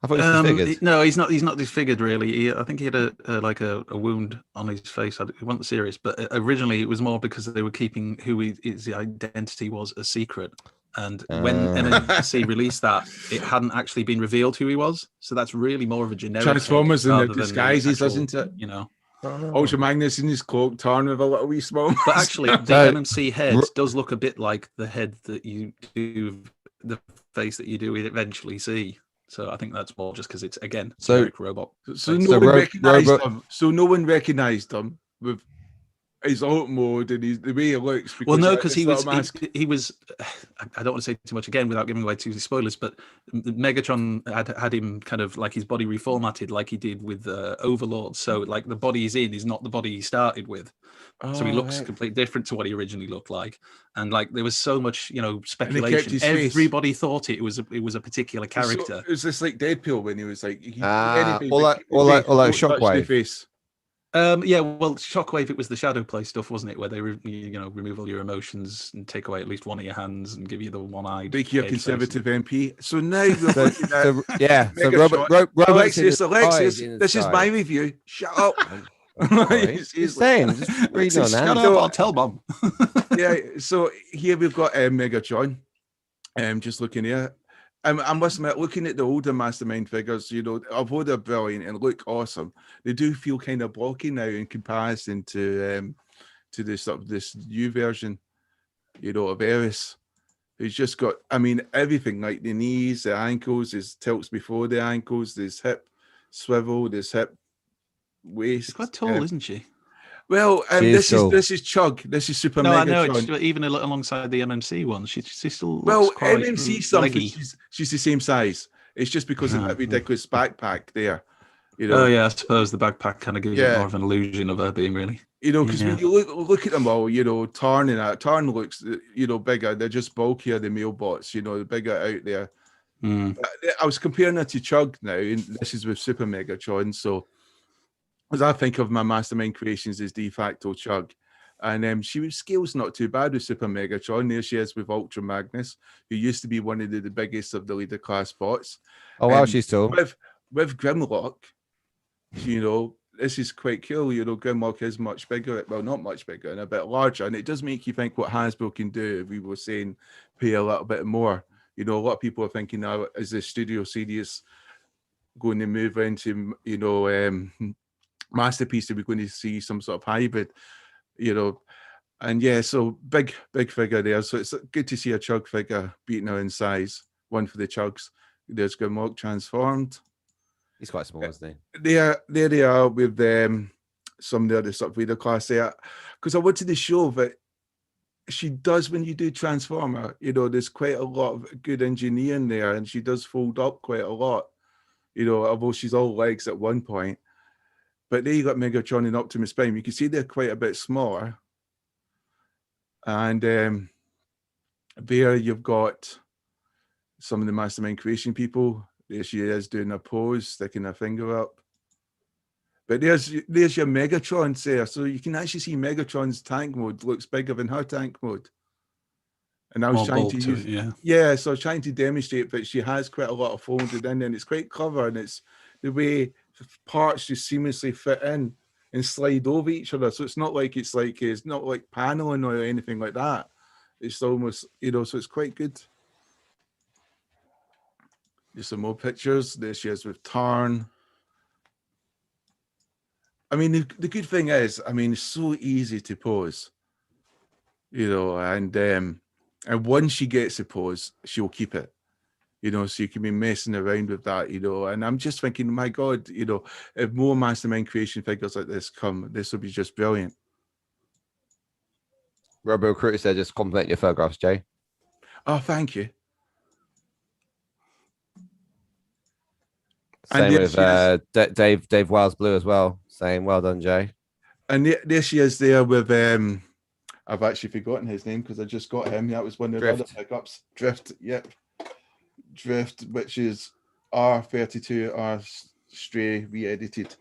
I thought he was disfigured. No, he's not disfigured really. I think he had a wound on his face. It wasn't serious, but originally it was more because they were keeping who his identity was a secret. And when MMC released that, it hadn't actually been revealed who he was. So that's really more of a generic Transformers in the disguises, isn't it? Ultra Oh. Magnus in his cloak, Tarn with a little wee small. But actually, the MMC head does look a bit like the head that you do, the face that you do eventually see. So I think that's more just because it's again generic robot. So no one recognized him. So no one recognized him with his alt mode and the way he looks. Well, no, because he was. I don't want to say too much again without giving away too many spoilers, but Megatron had him kind of like his body reformatted, like he did with Overlord. So like the body he's in is not the body he started with. So he looks completely different to what he originally looked like. And like there was so much, speculation. Everybody thought it was a particular character. So, it was just like Deadpool when he was like, or like Shockwave. Well, Shockwave, it was the Shadow Play stuff, wasn't it? Where they, remove all your emotions and take away at least one of your hands and give you the one-eyed. Make you a conservative MP. So now Alexis, this is my review. Shut up. He's saying, just read on that. I'll tell Mom. So here we've got Megatron. Just looking here. I must admit, looking at the older Mastermind figures, although they're brilliant and look awesome, they do feel kind of blocky now in comparison to this new version, of Eris. He's just got, everything like the knees, the ankles, there's tilts before the ankles, there's hip swivel, there's hip waist. She's quite tall, isn't she? Well, this is Chug. This is Super Megatron. I know. It's, even alongside the MMC one, she still looks quite MMC something. She's the same size. It's just because of that ridiculous backpack there. You know, Oh yeah, I suppose the backpack kind of gives it more of an illusion of her being really. You know, because when you look at them all, you know, Tarn and that, Tarn looks, you know, bigger. They're just bulkier, the male bots, you know, the bigger out there. I was comparing her to Chug now, and this is with Super Megatron. So, as I think of my Mastermind creations as de facto Chug, and she was scale's not too bad with Super Megatron. There she is with Ultra Magnus, who used to be one of the biggest of the leader class bots. Oh wow, she's tall. With Grimlock, you know, this is quite cool. You know, Grimlock is much bigger, well, not much bigger, and a bit larger. And it does make you think what Hasbro can do if we were saying pay a little bit more. You know, a lot of people are thinking now, is the Studio Series going to move into, you know, Masterpiece? Are we going to see some sort of hybrid? You know, and yeah, so big figure there. So it's good to see a Chug figure beating her in size. One for the Chugs. There's Grimlock transformed. He's quite small, isn't he? There they are with some of the other sort of leader class there. Because I wanted to show that she does, when you do Transformer, you know, there's quite a lot of good engineering there, and she does fold up quite a lot, you know, although she's all legs at one point. But there you got Megatron and Optimus Prime. You can see they're quite a bit smaller. And there you've got some of the Mastermind creation people. There she is doing a pose, sticking her finger up. But there's your Megatron there. So you can actually see Megatron's tank mode looks bigger than her tank mode. And I was trying to use so I was trying to demonstrate that she has quite a lot of folded in, and it's quite clever, and it's the way parts just seamlessly fit in and slide over each other. So it's not like it's not like paneling or anything like that. It's almost, you know, so it's quite good. Just some more pictures. There she is with Tarn. I mean, the good thing is, I mean, it's so easy to pose, you know, and once she gets a pose, she'll keep it, you know, so you can be messing around with that, you know. And I'm just thinking, my God, you know, if more Mastermind creation figures like this come, this will be just brilliant. Robo Recruiter said, just compliment your photographs, Jay. Oh, thank you. Same with Dave Wiles Blue as well, saying well done, Jay. And there she is there with I've actually forgotten his name because I just got him. That was one of the other pickups. Drift, yep. Drift, which is R32 R Stray re-edited.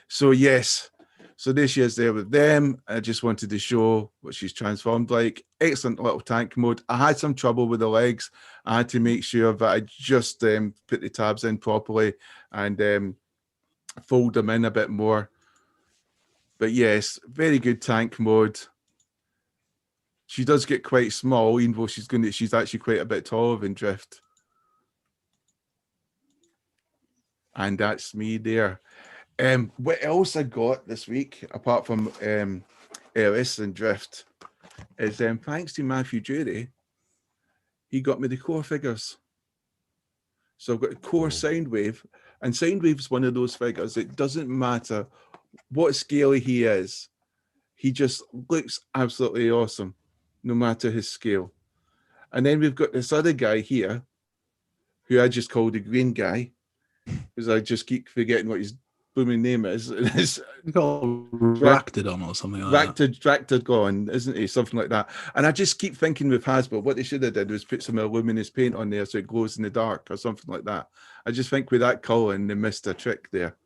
So yes, so there she is there with them. I just wanted to show what she's transformed like. Excellent little tank mode. I had some trouble with the legs. I had to make sure that I just put the tabs in properly and fold them in a bit more. But yes, very good tank mode. She does get quite small, even though she's actually quite a bit taller than Drift. And that's me there. What else I got this week, apart from Eris and Drift, is thanks to Matthew Jury, he got me the core figures. So I've got a core Soundwave, and Soundwave's one of those figures. It doesn't matter what scale he is, he just looks absolutely awesome, no matter his scale. And then we've got this other guy here, who I just call the green guy, because I just keep forgetting what his booming name is. It's called Ractodon or something like that. Ractodon, isn't he? Something like that. And I just keep thinking with Hasbro, what they should have did was put some luminous paint on there so it glows in the dark or something like that. I just think with that color, and they missed a trick there.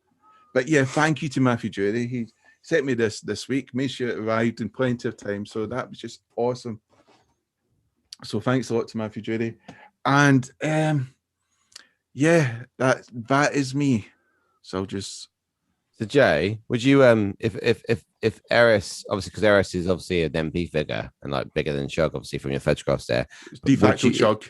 But yeah, thank you to Matthew Jury. He sent me this week, made sure it arrived in plenty of time. So that was just awesome. So thanks a lot to Matthew Jury. And yeah, that is me. So just. So Jay, would you if Eris, obviously because Eris is obviously an MP figure and like bigger than Chug, obviously from your photographs there. De facto Chug.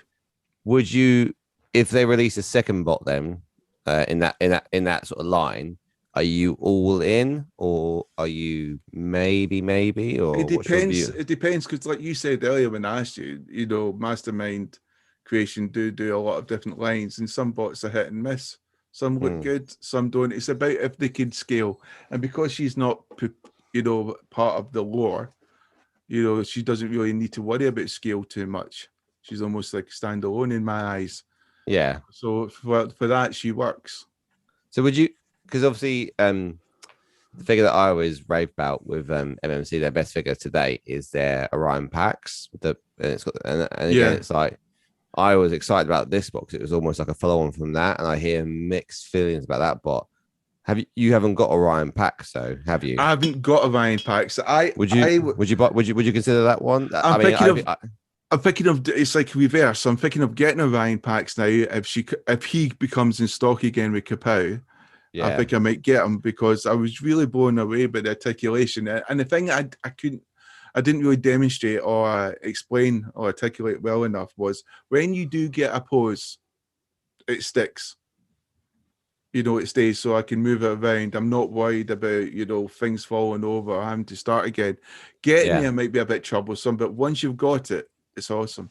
Would you, if they release a second bot then in that sort of line, are you all in or are you maybe or it depends? It depends because like you said earlier when I asked you, you know, Mastermind creation do a lot of different lines, and some bots are hit and miss. Some look good, some don't. It's about if they can scale. And because she's not, you know, part of the lore, you know, she doesn't really need to worry about scale too much. She's almost like standalone in my eyes. Yeah. So for that, she works. So would you, because obviously the figure that I always rave about with MMC, their best figure today is their Orion packs. And it's got and again, it's like I was excited about this box. It was almost like a follow-on from that, and I hear mixed feelings about that. But you haven't got Orion packs, though, have you? I haven't got Orion packs. Would you consider that one? I'm thinking of it's like reverse. I'm thinking of getting Orion packs now. If he becomes in stock again with Kapow. Yeah. I think I might get him because I was really blown away by the articulation. And the thing I didn't really demonstrate or explain or articulate well enough was when you do get a pose, it sticks. It stays, so I can move it around. I'm not worried about, things falling over or having to start again. Getting there might be a bit troublesome, but once you've got it, it's awesome.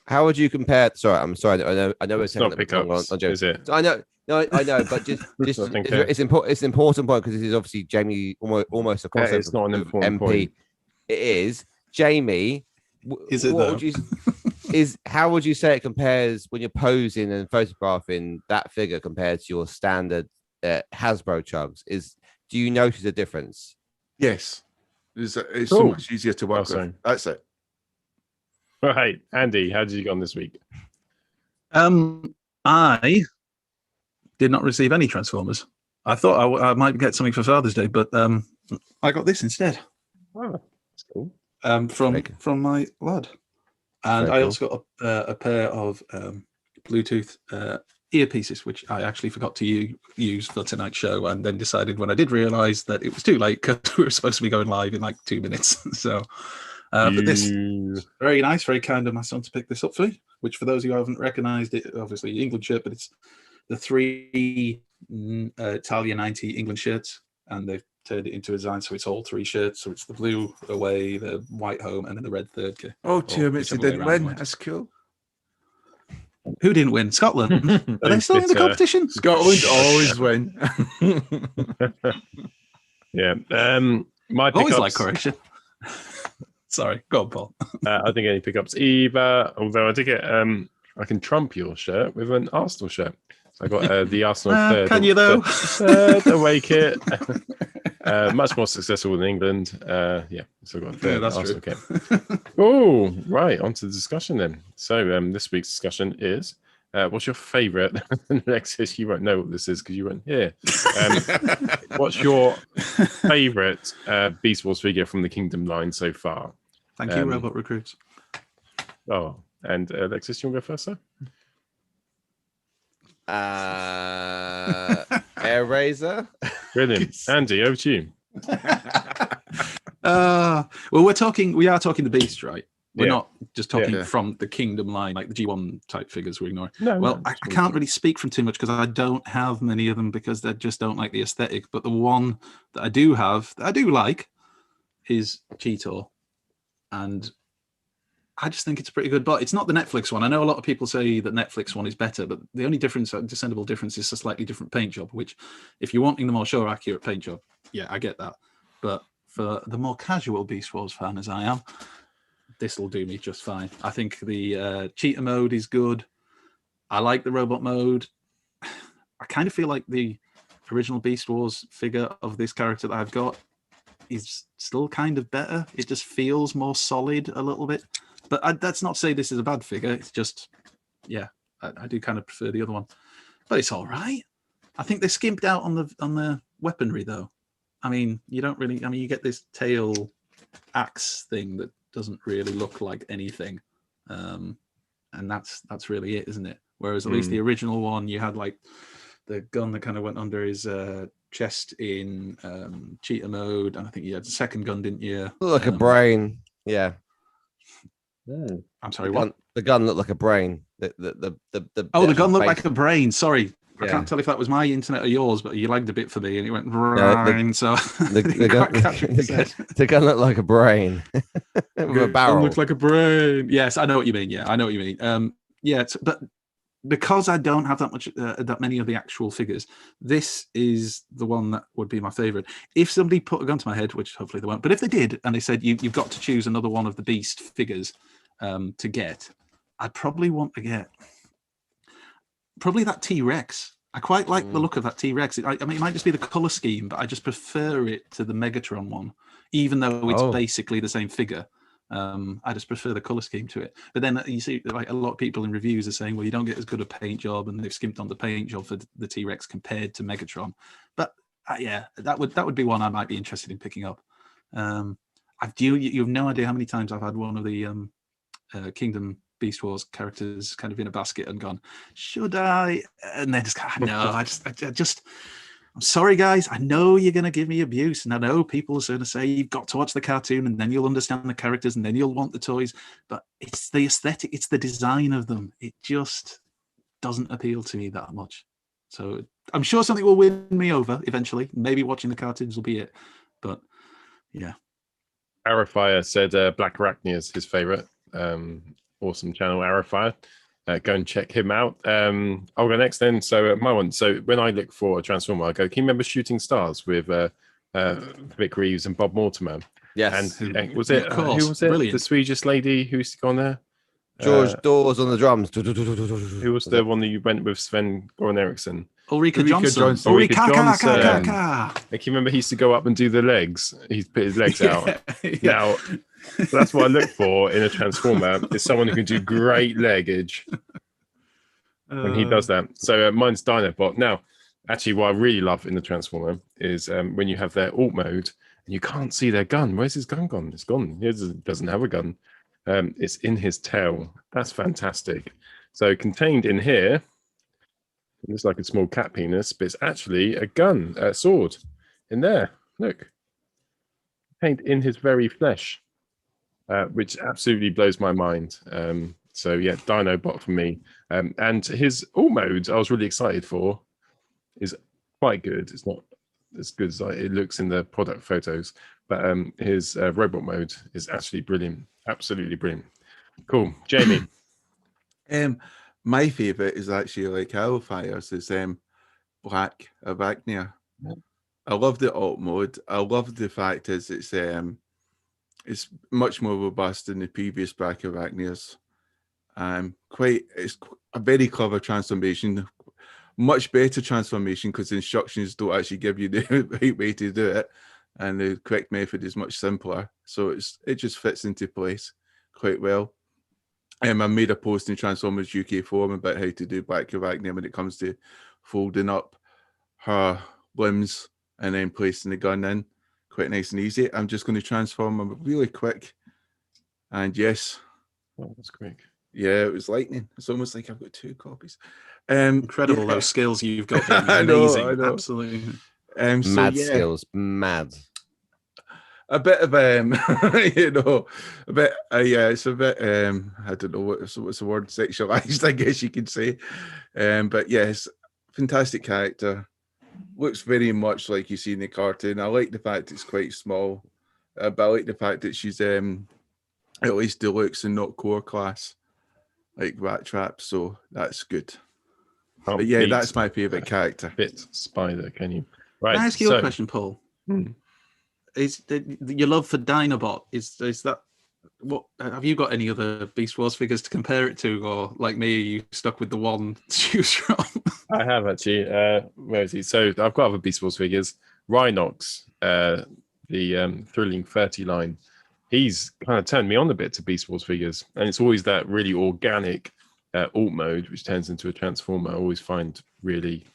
How would you compare? Sorry, I'm sorry. I know it's not pickups, is it? I know. No, I know, but just it's important. It's an important point because this is obviously Jamie almost a crossover. It's not an important MP. Point. It is Jamie. Is it how would you say it compares when you're posing and photographing that figure compared to your standard Hasbro chugs? Do you notice a difference? Yes, it's so much easier to work with. That's it. Right, Andy, how did you go on this week? I did not receive any Transformers. I thought I might get something for Father's Day, but I got this instead. Oh, that's cool. From my lad, and I also got a pair of Bluetooth earpieces, which I actually forgot to use for tonight's show, and then decided when I did realise that it was too late because we were supposed to be going live in like 2 minutes. So, but this very nice, very kind of my son to pick this up for me. Which, for those of you who haven't recognised it, obviously England shirt, but it's the 3 Italia 90 England shirts, and they've turned it into a design, so it's all 3 shirts. So it's the blue away, the white home, and then the red third kit. Oh, 2 minutes they didn't win. That's cool. Who didn't win? Scotland. Are they still in the competition? Scotland always win. Yeah. My pickups. Always like correction. Sorry, go on, Paul. I think any pickups either. Although I did get, I can trump your shirt with an Arsenal shirt. So I got the Arsenal third. Can you though? Third away kit. Much more successful in England. So I got a third Arsenal kit. Oh, right. On to the discussion then. So this week's discussion is, what's your favourite? Alexis, you won't know what this is because you weren't here. What's your favourite Beast Wars figure from the Kingdom line so far? Thank you, Robot Recruits. Oh, and Alexis, you want to go first, sir? Air Razor. Brilliant. Andy, over to you. Well, we are talking the Beast, right? We're not just talking from the Kingdom line, like the G1 type figures we're ignoring. I can't really speak from too much because I don't have many of them because I just don't like the aesthetic. But the one that I do have, that I do like, is Cheetor. And I just think it's a pretty good bot. It's not the Netflix one. I know a lot of people say that Netflix one is better, but the only difference, discernible difference, is a slightly different paint job, which if you're wanting the more show accurate paint job, yeah, I get that. But for the more casual Beast Wars fan as I am, this will do me just fine. I think the cheetah mode is good. I like the robot mode. I kind of feel like the original Beast Wars figure of this character that I've got is still kind of better. It just feels more solid a little bit. But that's not to say this is a bad figure. It's just, I do kind of prefer the other one. But it's all right. I think they skimped out on the weaponry though. I mean, you don't really. I mean, you get this tail axe thing that doesn't really look like anything, and that's really it, isn't it? Whereas at least the original one, you had like the gun that kind of went under his chest in cheetah mode, and I think you had the second gun, didn't you? Like a brain, yeah. I'm sorry, what? The gun looked like a brain. The gun looked like a brain. Sorry. I can't tell if that was my internet or yours, but you lagged a bit for me and it went brain. So the gun looked like a brain. With a barrel. It looked like a brain. Yes, I know what you mean. Yeah, I know what you mean. But because I don't have that many of the actual figures, this is the one that would be my favorite. If somebody put a gun to my head, which hopefully they won't, but if they did and they said you've got to choose another one of the Beast figures to get, I'd probably want to get probably that T-Rex. I quite like the look of that T-Rex. I mean, it might just be the color scheme, but I just prefer it to the Megatron one, even though it's basically the same figure. I just prefer the color scheme to it. But then you see, like a lot of people in reviews are saying, well, you don't get as good a paint job, and they've skimped on the paint job for the T-Rex compared to Megatron. But yeah, that would be one I might be interested in picking up. You have no idea how many times I've had one of the Kingdom Beast Wars characters kind of in a basket and gone, should I? And then just no, I just I'm sorry, guys. I know you're going to give me abuse, and I know people are going to say you've got to watch the cartoon, and then you'll understand the characters, and then you'll want the toys. But it's the aesthetic, it's the design of them. It just doesn't appeal to me that much. So I'm sure something will win me over eventually. Maybe watching the cartoons will be it. But yeah. Arifire said Black Arachnia is his favorite. Awesome channel, Arifire. Go and check him out. I'll go next then. So my one. So when I look for a Transformer, I go, can you remember Shooting Stars with Vic Reeves and Bob Mortimer? Yes. And was it, of course. who was it? Brilliant. The Swedish lady who used to go on there? George Dawes on the drums. Who was the one that you went with, Sven Goran Eriksson? Ulrika Johnson. Ulrika Johnson. I can remember he used to go up and do the legs. He'd put his legs out. Now, that's what I look for in a Transformer, is someone who can do great leggage. And he does that. So mine's Dinobot. Now, actually, what I really love in the Transformer is when you have their alt mode and you can't see their gun. Where's his gun gone? It's gone. He doesn't have a gun. It's in his tail. That's fantastic. So contained in here, it looks like a small cat penis, but it's actually a gun, a sword in there. Look. Contained in his very flesh, which absolutely blows my mind. So yeah, Dinobot for me. And his alt mode I was really excited for is quite good. It's not as good as it looks in the product photos, but his robot mode is actually brilliant. Absolutely brilliant. Cool. Jamie. My favorite is actually like Hellfire's is Black Arachnia. I love the alt mode. I love the fact is it's much more robust than the previous Black Arachnias. It's a very clever transformation, much better transformation because the instructions don't actually give you the right way to do it, and the correct method is much simpler. So it just fits into place quite well. I made a post in Transformers UK forum about how to do Black Arachnia when it comes to folding up her limbs and then placing the gun in. Quite nice and easy. I'm just going to transform them really quick. And yes. Oh, that's quick. Yeah, it was lightning. It's almost like I've got 2 copies. Incredible, those skills you've got. Amazing. I know. Absolutely. Mad skills. Mad. A bit of a bit it's a bit I don't know what's the word, sexualized, I guess you could say. But yes, fantastic character. Looks very much like you see in the cartoon. I like the fact it's quite small, but I like the fact that she's at least deluxe and not core class like Rat Trap, so that's good. But yeah, that's my favorite character. Bit Spider, can you? Right. Can I ask you a question, Paul? Is your love for Dinobot, is that what have you got any other Beast Wars figures to compare it to, or like me, are you stuck with the one to choose from? I have actually. Where is he? So I've got other Beast Wars figures. Rhinox, the Thrilling 30 line. He's kind of turned me on a bit to Beast Wars figures, and it's always that really organic alt mode which turns into a Transformer. I always find really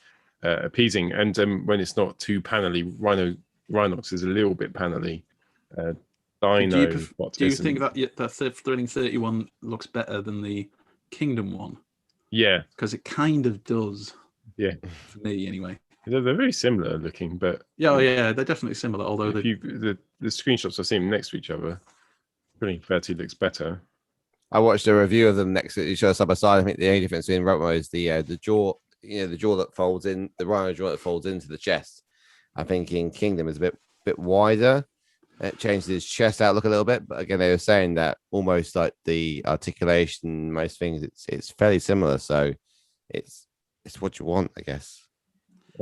appeasing, and when it's not too panelly, Rhinox is a little bit panelly. Do you think that the Thrilling 31 looks better than the Kingdom one? Yeah, because it kind of does. Yeah, for me anyway. They're very similar looking, but they're definitely similar. Although the screenshots I've seen next to each other, Thrilling 30 looks better. I watched a review of them next to each other side by side. I think the only difference between Robo is the jaw, the jaw that folds in, the Rhino jaw that folds into the chest. I think in Kingdom is a bit wider. It changed his chest outlook a little bit, but again, they were saying that almost like the articulation, most things, it's fairly similar. So it's what you want, I guess.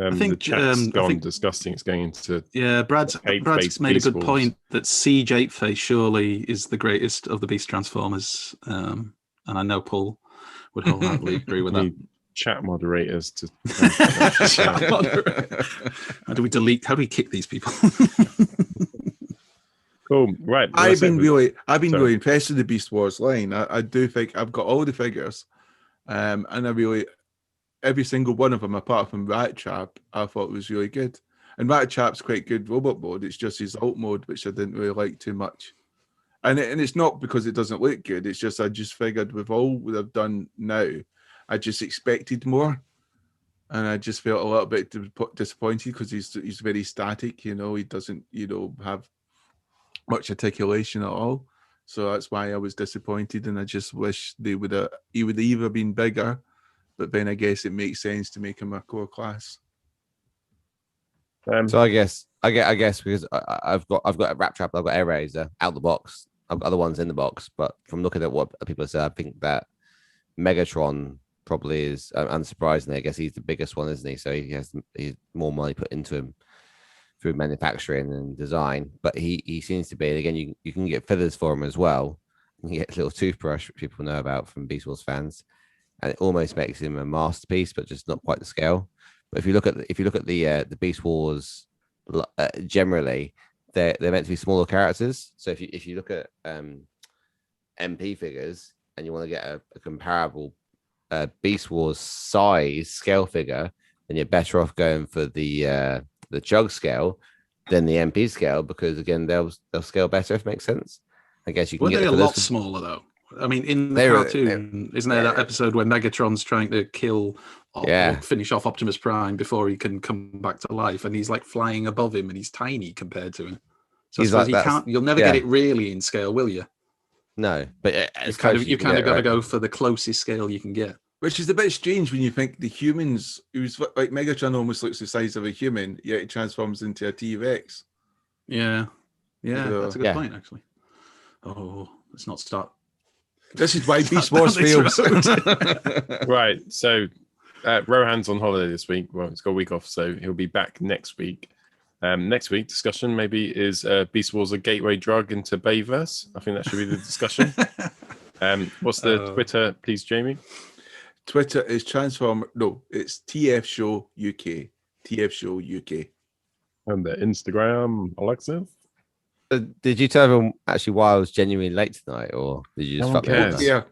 I think the chat's gone disgusting. It's going into Brad's made a good point that Siege 8-Face surely is the greatest of the Beast Transformers, and I know Paul would wholeheartedly agree with that. chat moderators to. How do we kick these people? Cool. Right. I've been really impressed with the Beast Wars line. I do think I've got all the figures, and every single one of them, apart from Rat Trap, I thought was really good. And Rat Trap's quite good robot mode. It's just his alt mode, which I didn't really like too much. And it's not because it doesn't look good. It's just I just figured with all that I've done now, I just expected more, and I just felt a little bit disappointed because he's very static. He doesn't have much articulation at all. So that's why I was disappointed, and I just wish he would have either been bigger, but then I guess it makes sense to make him a core class. So I guess because I've got a Rat Trap, I've got Air Razor out the box. I've got other ones in the box, but from looking at what people have said, I think that Megatron probably is, unsurprisingly, I guess he's the biggest one, isn't he? So he's more money put into him through manufacturing and design, but he seems to be. And again, you can get feathers for him as well. You can get a little toothbrush, which people know about from Beast Wars fans, and it almost makes him a masterpiece, but just not quite the scale. But if you look at the Beast Wars, generally, they're meant to be smaller characters. So if you look at MP figures and you want to get a comparable Beast Wars size scale figure, then you're better off going for the Chug scale than the MP scale, because again they'll scale better, if it makes sense. I guess you can get a lot smaller though. I mean, in the cartoon, isn't there that episode where Megatron's trying to kill or finish off Optimus Prime before he can come back to life, and he's like flying above him, and he's tiny compared to him. So you'll never get it really in scale, will you? No, but you've kind of got to go for the closest scale you can get. Which is a bit strange when you think the humans, who's like Megatron almost looks the size of a human, yet it transforms into a T-Rex. Yeah, that's a good point, actually. Oh, let's not start. This is why Beast Wars fails. Right, so Rohan's on holiday this week. Well, he's got a week off, so he'll be back next week. Next week, discussion maybe is Beast Wars a gateway drug into Bayverse? I think that should be the discussion. What's the Twitter, please, Jamie? Twitter is it's TF Show UK. TF Show UK. And the Instagram, Alexa? Did you tell everyone actually why I was genuinely late tonight, or did you just fuck me up? Yeah.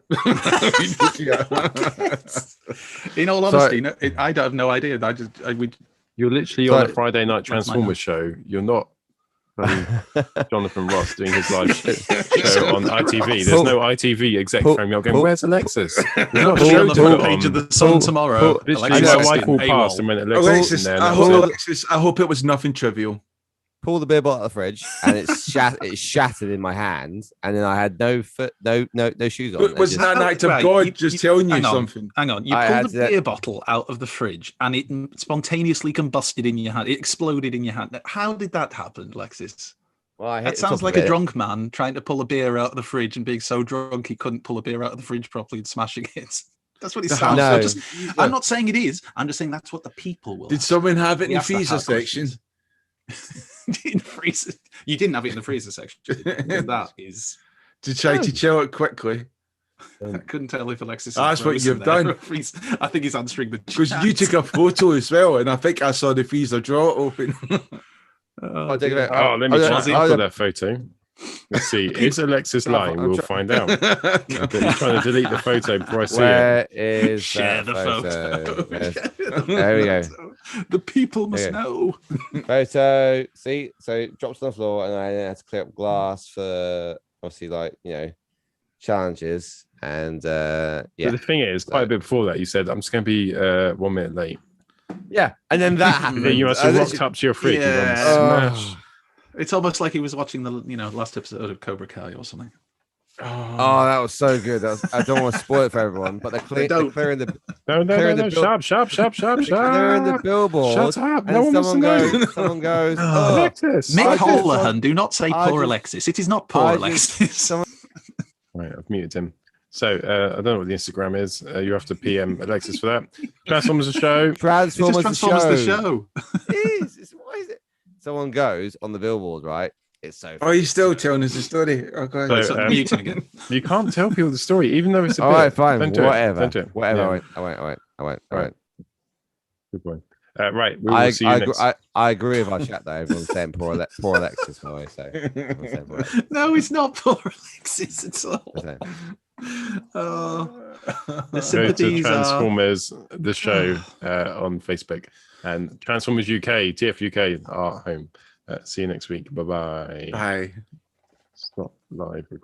In all honesty, I have no idea. You're literally on a Friday night Transformers show. You're not Jonathan Ross doing his live show on ITV. There's no ITV exec frame. You're going, where's Alexis? We're not on the front page of the Sun tomorrow. Literally, my wife walked past and went, Alexis, I hope it was nothing trivial. Pull the beer bottle out of the fridge, and it's shattered in my hand, and then I had no shoes on. Was that an act of God just telling you something? Hang on, you pulled the beer bottle out of the fridge, and it spontaneously combusted in your hand. It exploded in your hand. How did that happen, Alexis? Well, that sounds like a drunk man trying to pull a beer out of the fridge and being so drunk he couldn't pull a beer out of the fridge properly and smashing it. That's what it sounds like. I'm not saying it is. I'm just saying that's what the people will. Did someone have it in the freezer section? In the freezer. You didn't have it in the freezer section. That is to try to chill it quickly. I couldn't tell if Alexis. That's what you've done. I think he's answering the because you took a photo as well, and I think I saw the freezer drawer open. Let me check for that photo. Let's see. Is Alexis lying? We'll find out. I'm trying to delete the photo before I see it. Is share the photo? There we go. The people must know. Photo. See, so it drops on the floor, and I had to clear up glass for obviously, challenges. And But the thing is, quite a bit before that, you said I'm just going to be 1 minute late. Yeah, and then that happened. You must have rocked up to your fridge. Smash. It's almost like he was watching the last episode of Cobra Kai or something. Oh, that was so good. I don't want to spoil it for everyone, but they're clearing the Shop. They're in the billboard. Shut up! No one wants to know. Someone goes, Alexis. Mick Holohan, do not say poor Alexis. It is not poor Alexis. Right, I've muted him. So I don't know what the Instagram is. You have to PM Alexis for that. Transformers the show. Transformers the show. It is. Why is it? Someone goes on the billboard, right? It's so. Oh, you're still telling us the story. Oh god. So, muting again. You can't tell people the story, even though it's a All bit. right, fine. Don't do Whatever. It. Don't do it. Whatever. Yeah. I won't. Right. Good boy. Right. We will see you next. I agree with our chat though. Everyone's saying poor Alexis, by the way. So everyone's saying poor Alexis. No, it's not poor Alexis at all. Oh, the Go to sympathies Transformers, the show on Facebook, and Transformers UK, TF UK, our home. See you next week. Bye-bye. Bye. Stop live recording.